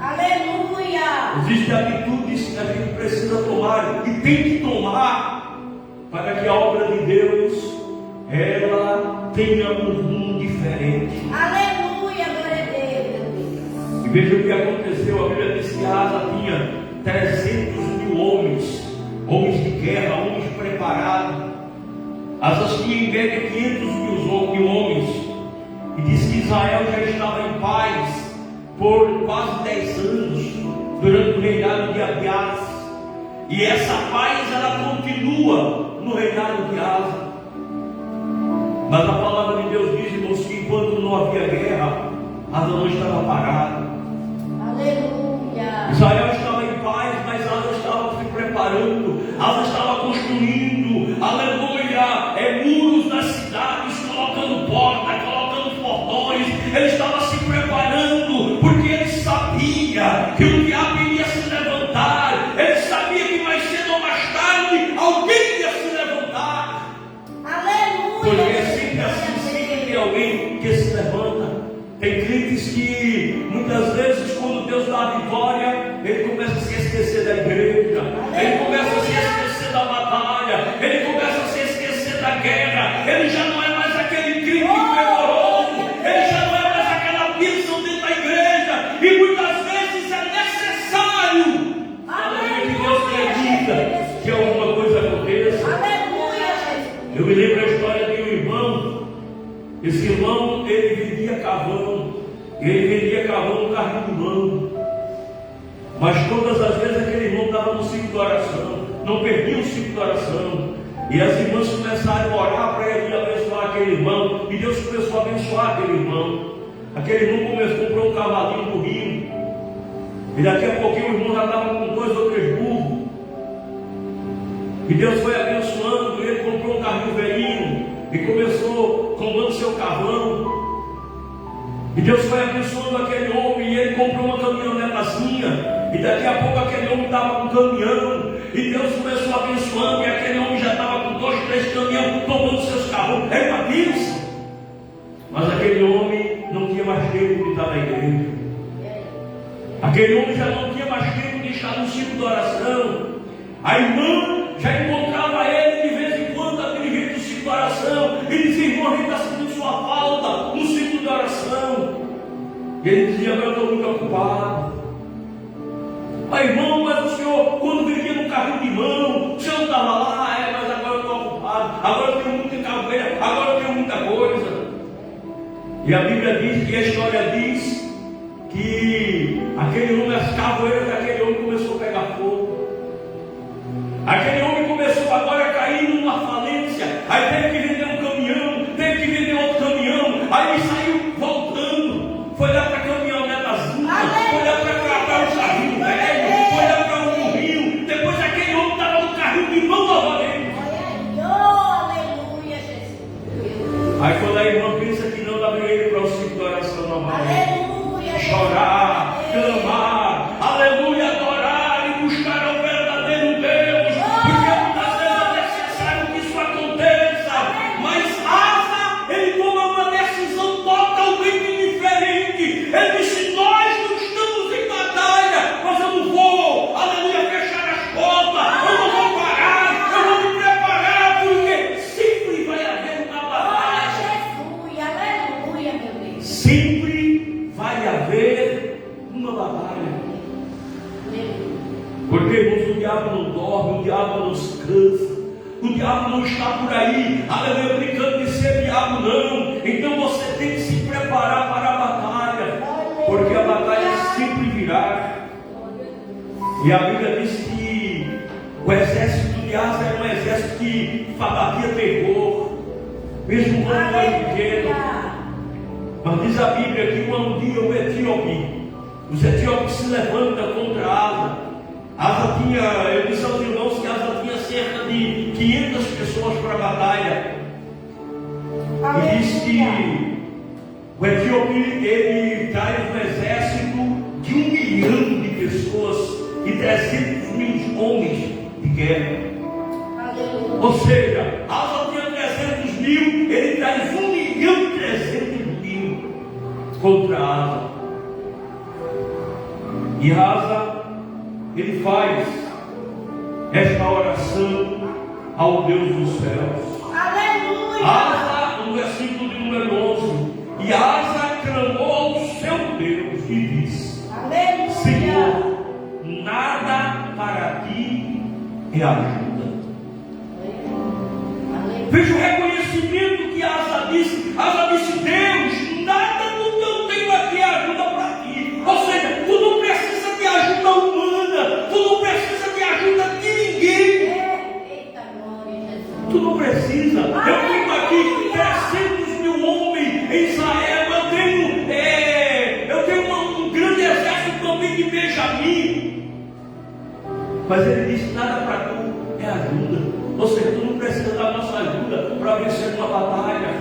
Aleluia. Existem atitudes que a gente precisa tomar e tem que tomar para que a obra de Deus ela tenha um rumo diferente. Aleluia, glória a Deus. E veja o que aconteceu. A Bíblia diz que Asa tinha 300.000 homens de guerra, homens preparados. Asa tinha em média 500.000 homens. Israel já estava em paz por quase 10 anos, durante o reinado de Abias. E essa paz ela continua no reinado de Asa. Mas a palavra de Deus diz, irmãos, que enquanto não havia guerra, Asa não estava parada. Aleluia. Israel estava em paz, mas Asa estava se preparando, Asa estava construindo, aleluia, muros das cidades, colocando portas, colocando portões. Ele estava se preparando, porque ele sabia que o diabo iria se levantar. Ele sabia que mais cedo ou mais tarde alguém ia se levantar. Aleluia. Porque é sempre assim, sempre tem alguém que se levanta. Tem crentes que muitas vezes, quando Deus dá a vitória, ele começa a se esquecer da igreja, ele começa a se esquecer da batalha, ele começa a se esquecer da guerra. Ele já não é mais aquele crente fervoroso, ele já não é mais aquela bênção dentro da igreja. E muitas vezes é necessário que Deus permita que alguma coisa aconteça. Eu me lembro a história de um irmão. Esse irmão, ele vendia carvão no carrinho de mão. Mas todas as vezes aquele irmão estava no ciclo de oração, não perdia o ciclo de oração. E as irmãs começaram a orar para ele abençoar aquele irmão, e Deus começou a abençoar aquele irmão. Aquele irmão comprou um cavalinho do rio, e daqui a pouquinho o irmão já estava com 2 ou 3 burros. E Deus foi abençoando, ele comprou um carrinho velhinho e começou comprando seu carvão. E Deus foi abençoando aquele homem, e ele comprou uma caminhonetazinha, e daqui a pouco aquele homem estava com um caminhão, e Deus começou abençoando, e aquele homem já estava com 2, 3 caminhões, tomando seus carros. É uma bênção. Mas aquele homem não tinha mais tempo de estar na igreja. Aquele homem já não tinha mais tempo de estar no ciclo de oração. A irmã já encontrava ele de vez em quando a dirigir do ciclo de oração, e dizia: irmão, a gente está sentindo sua falta no ciclo de oração. E ele dizia: agora eu estou muito ocupado. Mas irmão, mas o senhor, quando vivia no carrinho de mão, o senhor não estava lá? Mas agora eu estou ocupado, agora eu tenho muita caveira, agora eu tenho muita coisa. E a Bíblia diz, e a história diz, que aquele homem, as cavoeiras daquele homem começou a pegar fogo. Aquele homem começou agora a cair numa falência. Aí teve que vender um caminhão, teve que vender outro caminhão. Aí ele saiu voltando, foi lá para a caminhonetazinha, foi lá para o carrinho velho, foi lá para o burrinho. Depois aquele homem estava no carrinho de mão novamente. Aleluia, Jesus. Aí quando a irmã pensa que não, dá para ele para o ciclo de oração novamente. Aleluia. Chorar, clamar, aleluia, adorar e buscar o verdadeiro Deus. Porque muitas vezes é necessário que isso aconteça. Mas Asa, ele toma uma decisão totalmente diferente. Ele disse: nós não estamos em batalha, mas eu não vou, aleluia, fechar as portas, eu não vou parar, eu vou me preparar, porque sempre vai haver uma batalha. Jesus, aleluia, meu Deus. Sempre vai haver uma batalha. Porque, irmãos, o diabo não dorme, o diabo não se cansa, o diabo não está por aí, aleluia, brincando de ser diabo, não. Então você tem que se preparar para a batalha, porque a batalha sempre virá. E a Bíblia diz que o exército de Asa era um exército que batia terror, mesmo quando era pequeno. Mas diz a Bíblia que um dia os etíopes se levantam contra Asa. Asa tinha, eu disse aos irmãos que Asa tinha cerca de 500 pessoas para a batalha. E diz que o etíope, ele traz um exército de 1 milhão de pessoas e 300 mil homens de guerra. Ou seja, Asa tinha 300 mil, ele traz 1 milhão e 300 mil contra Asa. E Asa, ele faz esta oração ao Deus dos céus. Aleluia. Asa, no versículo de número 11, e Asa clamou ao seu Deus e disse: Aleluia. Senhor, nada para ti é ajuda. Aleluia. Veja o reconhecimento que Asa disse. Asa disse: Deus, nada no Mas ele disse: nada para tu é ajuda. Ou seja, tu não precisa da nossa ajuda para vencer uma batalha.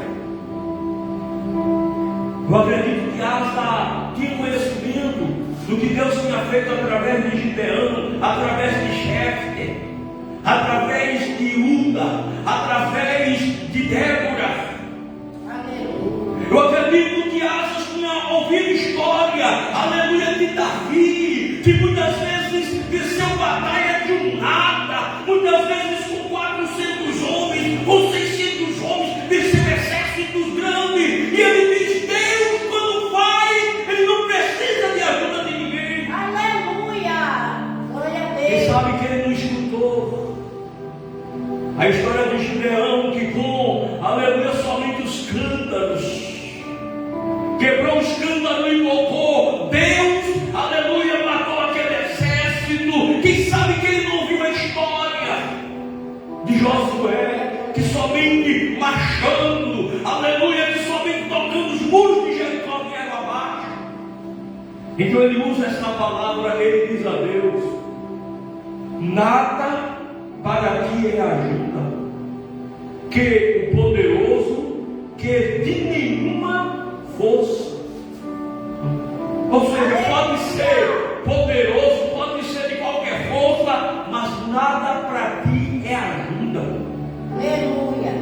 Eu acredito que Asa tinha conhecimento do que Deus tinha feito através de Gideão, através de Jefté, através de Uda, através de Débora. Eu acredito que Asa tinha ouvido história, aleluia, de Davi, que muitas vezes venceu batalha de um nada, muitas vezes com 400 homens, com 600 homens, venceu exércitos grandes. E ele diz: Deus, quando faz, ele não precisa de ajuda de ninguém. Aleluia! Glória a Deus. Quem sabe que ele não escutou a história de Gideão, que com, aleluia, somente os cântaros quebrou os cântaros e invocou Deus, aleluia, matou aquele exército. Quem sabe que ele não ouviu a história de Josué, que somente marchando, aleluia, que somente tocando os muros de Jericó vieram abaixo. Então ele usa essa palavra, ele diz a Deus: nada para ti é ajuda, que o poderoso, que de nenhuma força. Ou seja, pode ser poderoso, pode ser de qualquer força, mas nada para ti é ajuda. Aleluia.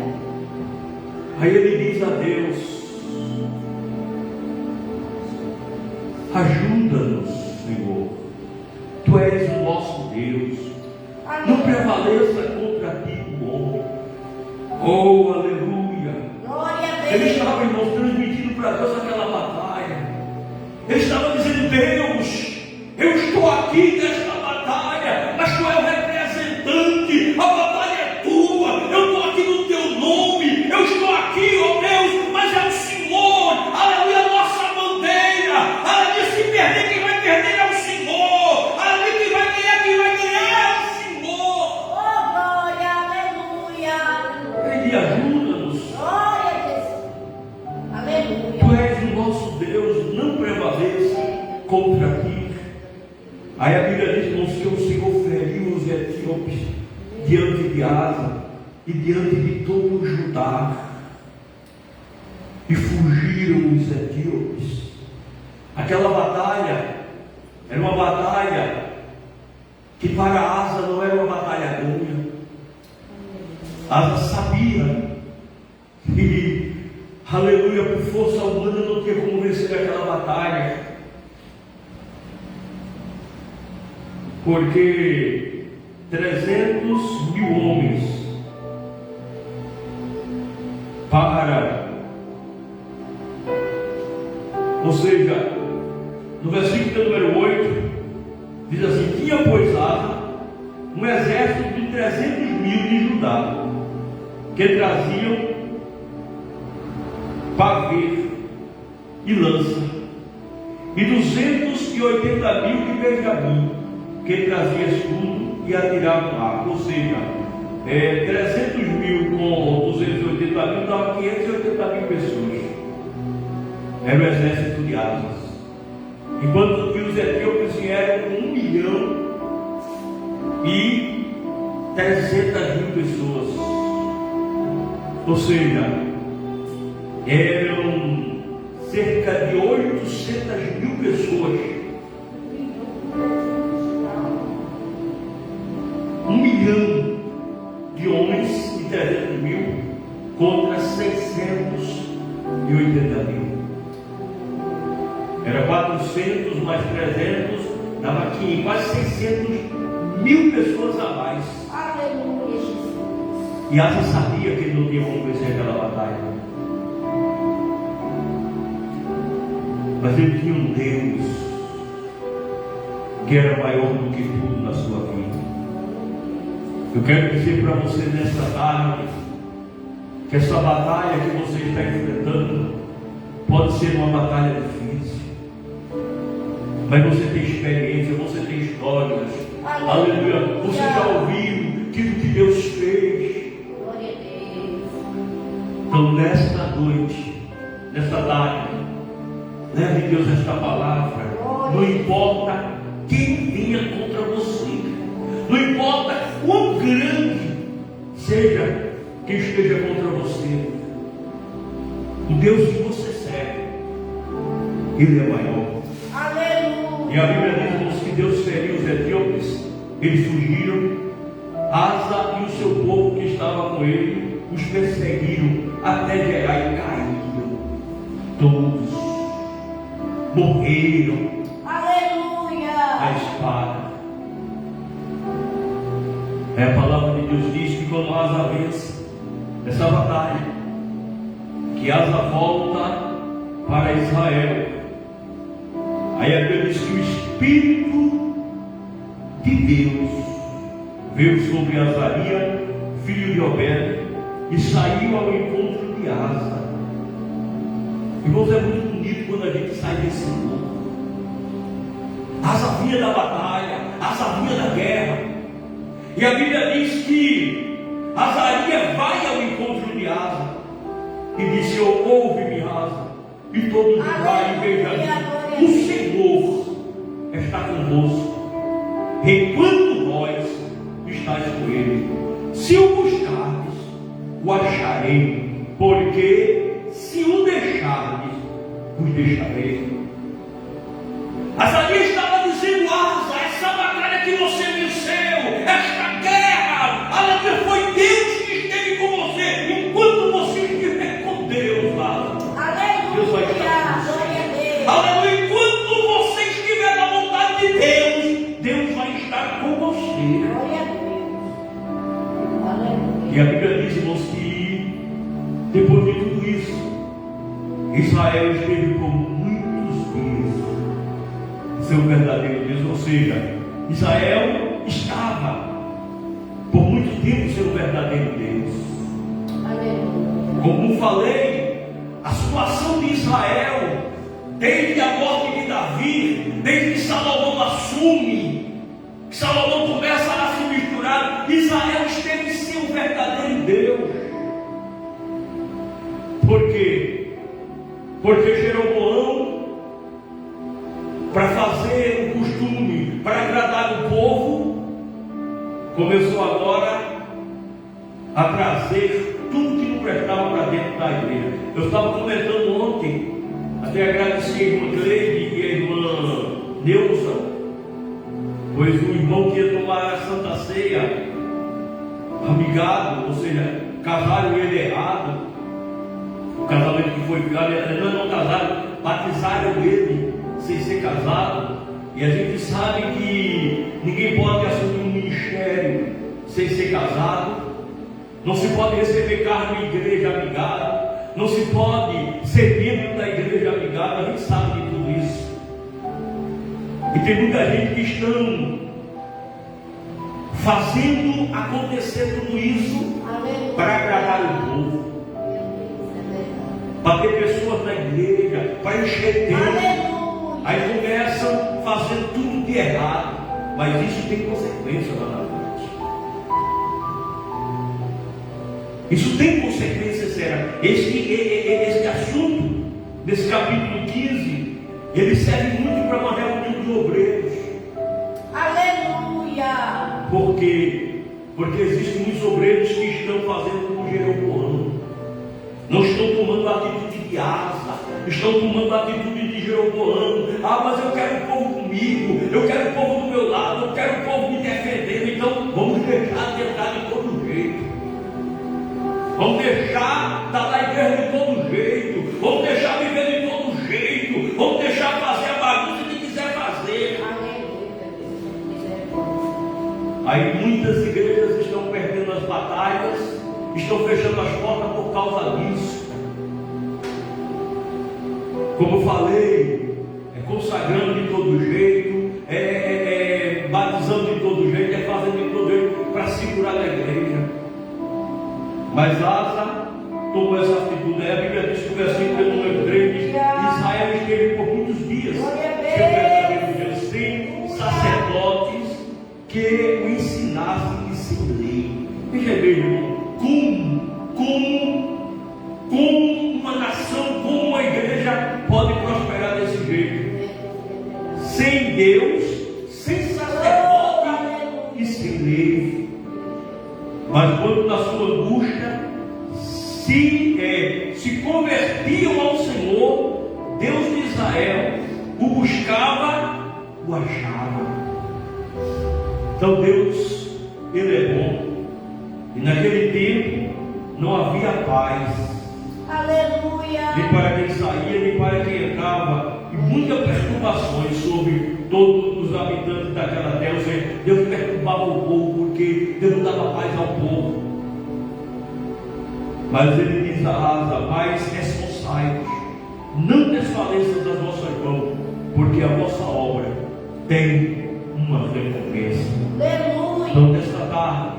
Aí ele diz a Deus: ajuda-nos, Senhor, tu és o nosso Deus, não prevaleça contra ti o homem. Oh, aleluia. Glória a Ele Deus. estava, irmãos, transmitindo para Deus aquela batalha. Ele estava dizendo: Deus, eu estou aqui nesta batalha, mas tu é o representante, a batalha é tua, eu estou aqui no teu nome, eu estou aqui, ó Deus, mas é o Senhor, aleluia, a nossa bandeira, aleluia, se perder, quem vai perder é o Senhor, aleluia, quem vai ganhar é o Senhor. Oh, glória, aleluia. Ele ajuda-nos. Glória a Deus. Aleluia. Tu és o nosso Deus, não prevaleça contra ti. Aí a Bíblia diz, irmãos, que o Senhor feriu os etíopes diante de Asa e diante de todo o Judá, e fugiram os etíopes. Aquela batalha era uma batalha que para Asa não era uma batalha ganha. Asa sabia que, aleluia, por força humana não tinha como vencer aquela batalha, porque 300.000 homens ou seja, no versículo número 8 diz assim: tinha pois Asa um exército de 300.000 de Judá, que traziam pavê e lança, e 280.000 de Benjamim, que trazia escudo e atirava no arco. Ou seja, 300.000 com 280.000 dava 580.000 pessoas. Era o exército de Asa. Enquanto que os etíopes vieram com 1.300.000 pessoas. Ou seja, eram cerca de 800.000 pessoas. 1 milhão de homens e 300.000 contra 680.000. Era 400 mais 300, dava quase 600.000 pessoas a mais. Aleluia, Jesus. E Asa sabia que ele não tinha como vencer aquela batalha, mas ele tinha um Deus que era maior do que tudo na sua vida. Eu quero dizer para você nesta tarde que essa batalha que você está enfrentando pode ser uma batalha difícil, mas você tem experiência, você tem histórias. Aleluia. Você já ouviu aquilo que Deus fez. Glória a Deus. Então nesta noite, nesta tarde, leve Deus esta palavra. Não importa quem venha contra você, Não importa quão grande seja quem esteja contra você, o Deus que você serve, Ele é maior. Aleluia. E a Bíblia diz, irmãos, que Deus feriu os etíopes, eles fugiram. Asa e o seu povo que estava com ele os perseguiram até Gerar e caíram. Todos morreram Aleluia. à espada. A palavra de Deus diz que quando Asa vence essa batalha, que Asa volta para Israel. Aí a Bíblia diz que o Espírito de Deus veio sobre Azaria, filho de Obed, e saiu ao encontro de Asa. Irmãos, é muito bonito quando a gente sai desse mundo. Asa vinha da batalha, Asa vinha da guerra. E a Bíblia diz que Azaria vai ao encontro de Asa e disse: ouve-me, Asa, e todos vai e vejam, o Senhor está convosco, enquanto vós estáis com ele. Se o buscardes, o acharei, porque se o deixardes, os deixarei. Azaria estava dizendo: Asa, essa batalha que você venceu, esta guerra, aleluia, foi Deus que esteve com você. Enquanto você estiver com Deus, Asa, Deus vai estar com você. Aleluia, enquanto você estiver na vontade de Deus, Deus vai estar com você. E a Bíblia diz, irmãos, que depois de tudo isso, Israel esteve por muitos dias seu verdadeiro Deus. Ou seja, Israel estava por muito tempo seu verdadeiro Deus. Como falei, a situação de Israel, desde a morte de Davi, desde que Salomão assume, que Salomão começa a se misturar, Israel esteve sem o verdadeiro Deus. Por quê? Porque Jeroboão, para fazer o costume, para agradar o povo, começou agora a trazer tudo que não prestava para dentro da igreja. Eu estava comentando ontem, até agradecer a irmã Cleide e a irmã Neuza, pois o irmão que ia tomar a Santa Ceia, amigado, ou seja, casaram ele errado, o casamento que foi não casaram, batizaram ele sem ser casado, e a gente sabe que ninguém pode assumir um ministério sem ser casado, não se pode receber cargo em igreja amigada, não se pode ser membro da igreja amigada, a gente sabe de tudo isso. E tem muita gente que estão fazendo acontecer tudo isso para agradar o povo, para ter pessoas na igreja, para encher tempo. Aí começam fazendo tudo de errado, mas isso tem consequência lá na frente. Isso tem consequência séria. Este assunto, desse capítulo 15, ele serve muito para uma reunião de obreiros. Aleluia! Por quê? Porque existem muitos obreiros que estão fazendo como Jeroboão. Não estão tomando a atitude de Asa, estão tomando a atitude de Jeroboão. Ah, mas eu quero o povo comigo, eu quero o povo do meu lado, eu quero o povo me defendendo. Então vamos deixar de tentar de todo jeito. Vamos deixar estar na igreja de todo jeito. Vamos deixar viver de todo jeito. Vamos deixar fazer a bagunça que quiser fazer. Aí muitas igrejas estão perdendo as batalhas, estão fechando as portas por causa disso. Como eu falei, consagrando de todo jeito, batizando de todo jeito, fazendo de todo jeito para segurar a igreja. Mas Asa tomou essa atitude. A Bíblia diz que o versículo número 3 diz: Israel esteve por muitos dias sem sacerdotes que o ensinassem de ser lei. Veja bem, irmão, como uma nação, como uma igreja pode prosperar desse jeito? Sem Deus, sem sacerdote e sem lei. sua angústia, se convertiam ao Senhor, Deus de Israel o buscava, o achava. Então Deus, Ele é bom. E naquele tempo não havia paz. Aleluia. Nem para quem saía, nem para quem entrava. E muitas perturbações sobre todos os habitantes daquela terra. Ou seja, Deus perturbava o povo porque Deus não dava paz ao povo. Mas Ele diz a Asa: mas esforçai-vos, não desfaleças das vossas mãos, porque a vossa obra tem uma recompensa. Aleluia. Então, nesta tarde,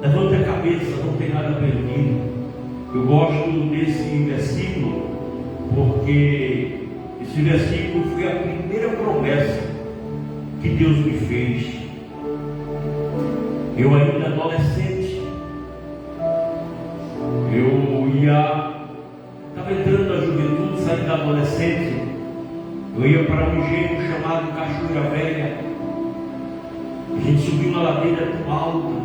levante a cabeça, não tem nada perdido. Eu gosto desse versículo, porque esse versículo foi a primeira promessa que Deus me fez. Eu ainda adolescente, estava entrando na juventude, saindo da adolescência. Eu ia para um engenho chamado Cachoeira Velha. A gente subiu uma ladeira tão alta.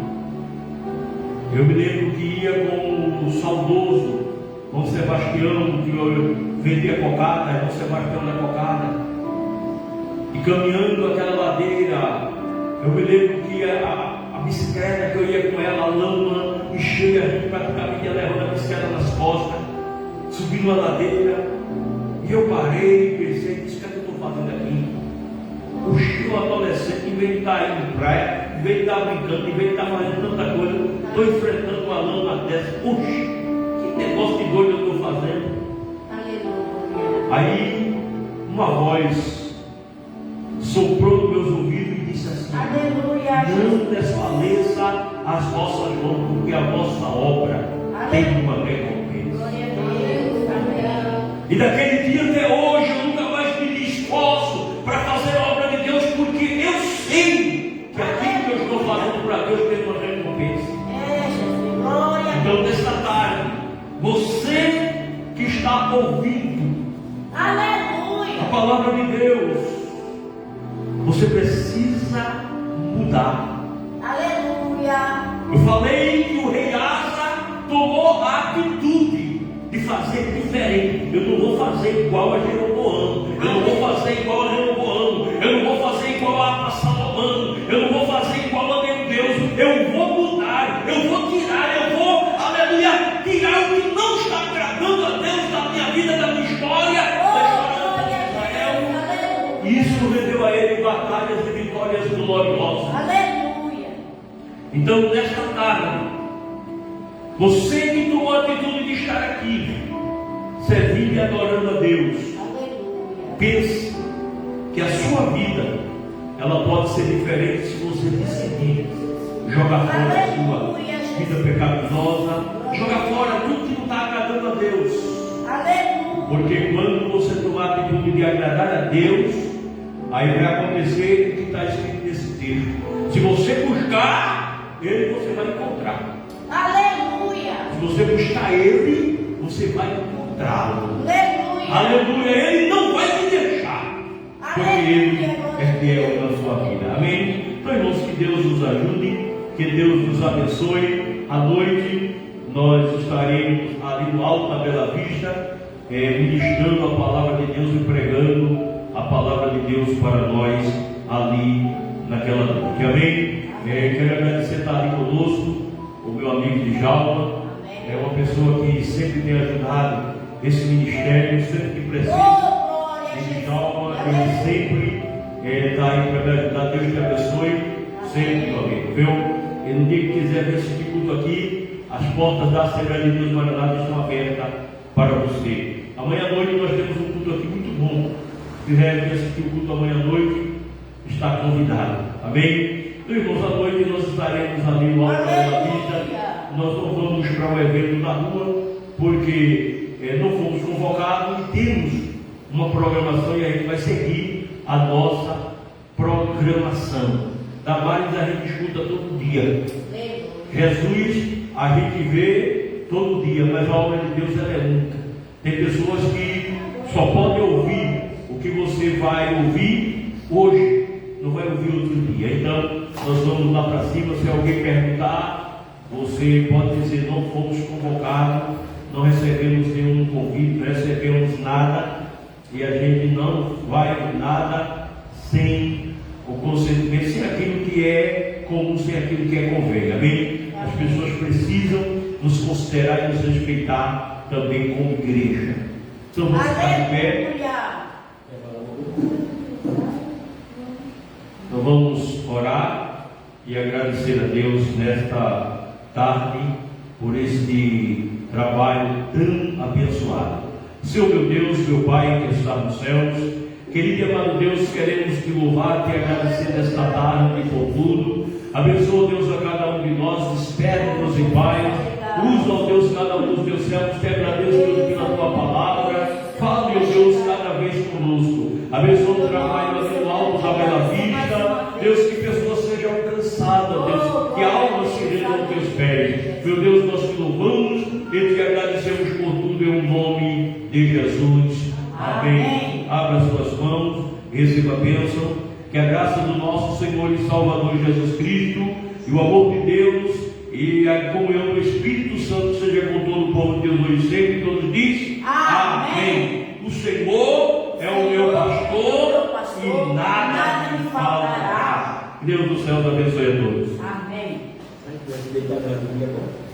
Eu me lembro que ia com o saudoso, com o Sebastião, que eu vendia cocada, com o Sebastião da cocada. E caminhando aquela ladeira, eu me lembro que a bicicleta que eu ia com ela, a lama enchia, a gente praticamente ia levando a bicicleta nas costas, subindo a ladeira. E eu parei e pensei: o que eu estou fazendo aqui? Puxa, o adolescente, em vez de estar indo em praia, em vez de estar brincando, em vez de estar fazendo tanta coisa, estou enfrentando uma lama dessa. Puxa, que negócio de doido eu estou fazendo. Aleluia. Aí uma voz soprou nos meus ouvidos e disse assim: Aleluia. não desfaleça as vossas mãos, porque a vossa obra tem uma recompensa. Glória a Deus. Amém. E daquele dia até hoje eu nunca mais me esforço para fazer a obra de Deus, porque eu sei que aquilo que eu estou fazendo para Deus tem uma recompensa. Jesus. Glória a Deus. Então, nesta tarde, você que está ouvindo Aleluia. a palavra de Deus, você precisa mudar. Aleluia. Eu falei que o rei Asa tomou a atitude de fazer diferente. Eu não vou fazer igual a Jeroboão, eu não vou fazer igual a Jeroboão, eu não vou fazer igual a Salomão, eu não vou fazer igual a meu Deus. Eu vou mudar, eu vou tirar, eu vou, aleluia, tirar o que não está agradando a Deus da minha vida, da minha história, da história de Israel. E isso rendeu a ele batalhas e vitórias gloriosas. Aleluia. Então, nesta tarde, você que tomou a atitude de estar aqui, servindo e adorando a Deus, Aleluia. pense que a sua vida, ela pode ser diferente se você decidir jogar fora a sua vida pecaminosa, jogar fora tudo que não está agradando a Deus. Aleluia. Porque quando você tomar a atitude de agradar a Deus, aí vai acontecer o que está escrito nesse texto. Se você buscar Ele, você vai encontrar. Aleluia. Se você buscar Ele, você vai encontrá-lo. Aleluia. Aleluia. Ele não vai te deixar, porque Ele é fiel na sua vida. Amém? Então, irmãos, que Deus nos ajude, que Deus nos abençoe. À noite nós estaremos ali no alto da Bela Vista, ministrando a palavra de Deus e pregando a palavra de Deus para nós ali naquela noite. Amém? Quero agradecer estar ali conosco o meu amigo Djalma. É uma pessoa que sempre tem ajudado esse ministério, sempre que precisa. Djalma, ele sempre está aí para me ajudar. Deus te abençoe sempre, meu amigo. Viu? E no dia que quiser ver esse culto aqui, as portas da Assembleia de Deus Maranata estão abertas para você. Amanhã à noite nós temos um culto aqui muito bom. Se quiser assistir o culto amanhã à noite, está convidado. Amém? Então, irmãos, à noite nós estaremos ali no alto da vista. Nós não vamos para um evento na rua, porque não fomos convocados e temos uma programação e a gente vai seguir a nossa programação. Da mais a gente escuta todo dia. Jesus a gente vê todo dia, mas a obra de Deus ela é única. Tem pessoas que só podem ouvir o que você vai ouvir hoje, não vai ouvir outro dia. Então nós vamos lá para cima. Se alguém perguntar, Você pode dizer: não fomos convocados, não recebemos nenhum convite, não recebemos nada, e a gente não vai nada sem o consentimento, sem aquilo que é comum, sem aquilo que é convém. Amém? As pessoas precisam nos considerar e nos respeitar também como igreja. Então vamos ficar de pé. Então vamos orar e agradecer a Deus nesta tarde por este trabalho tão abençoado. Senhor meu Deus, meu Pai que está nos céus, querido e amado Deus, queremos te louvar, te agradecer nesta tarde por tudo. Abençoa, Deus, a cada um de nós, desperte-nos em paz. Usa, ó Deus, cada um dos teus servos, te agradeço, Deus, pela tua palavra. Fala, meu Deus, cada vez conosco. Abençoa o trabalho ali no alto da Bela Vista. Deus, que pessoas sejam alcançadas, Deus, que almas se rendam aos teus pés. Meu Deus, nós te louvamos e te agradecemos por tudo em nome de Jesus. Amém. Abra as suas mãos, receba a bênção. Que a graça do nosso Senhor e Salvador Jesus Cristo e o amor de Deus e a comunhão do Espírito Santo seja com todo o povo de Deus hoje e sempre. Todos dizem amém. O Senhor é o meu pastor e nada me faltará. Deus do céu abençoe a todos. Amém. Vai deitar na minha mão.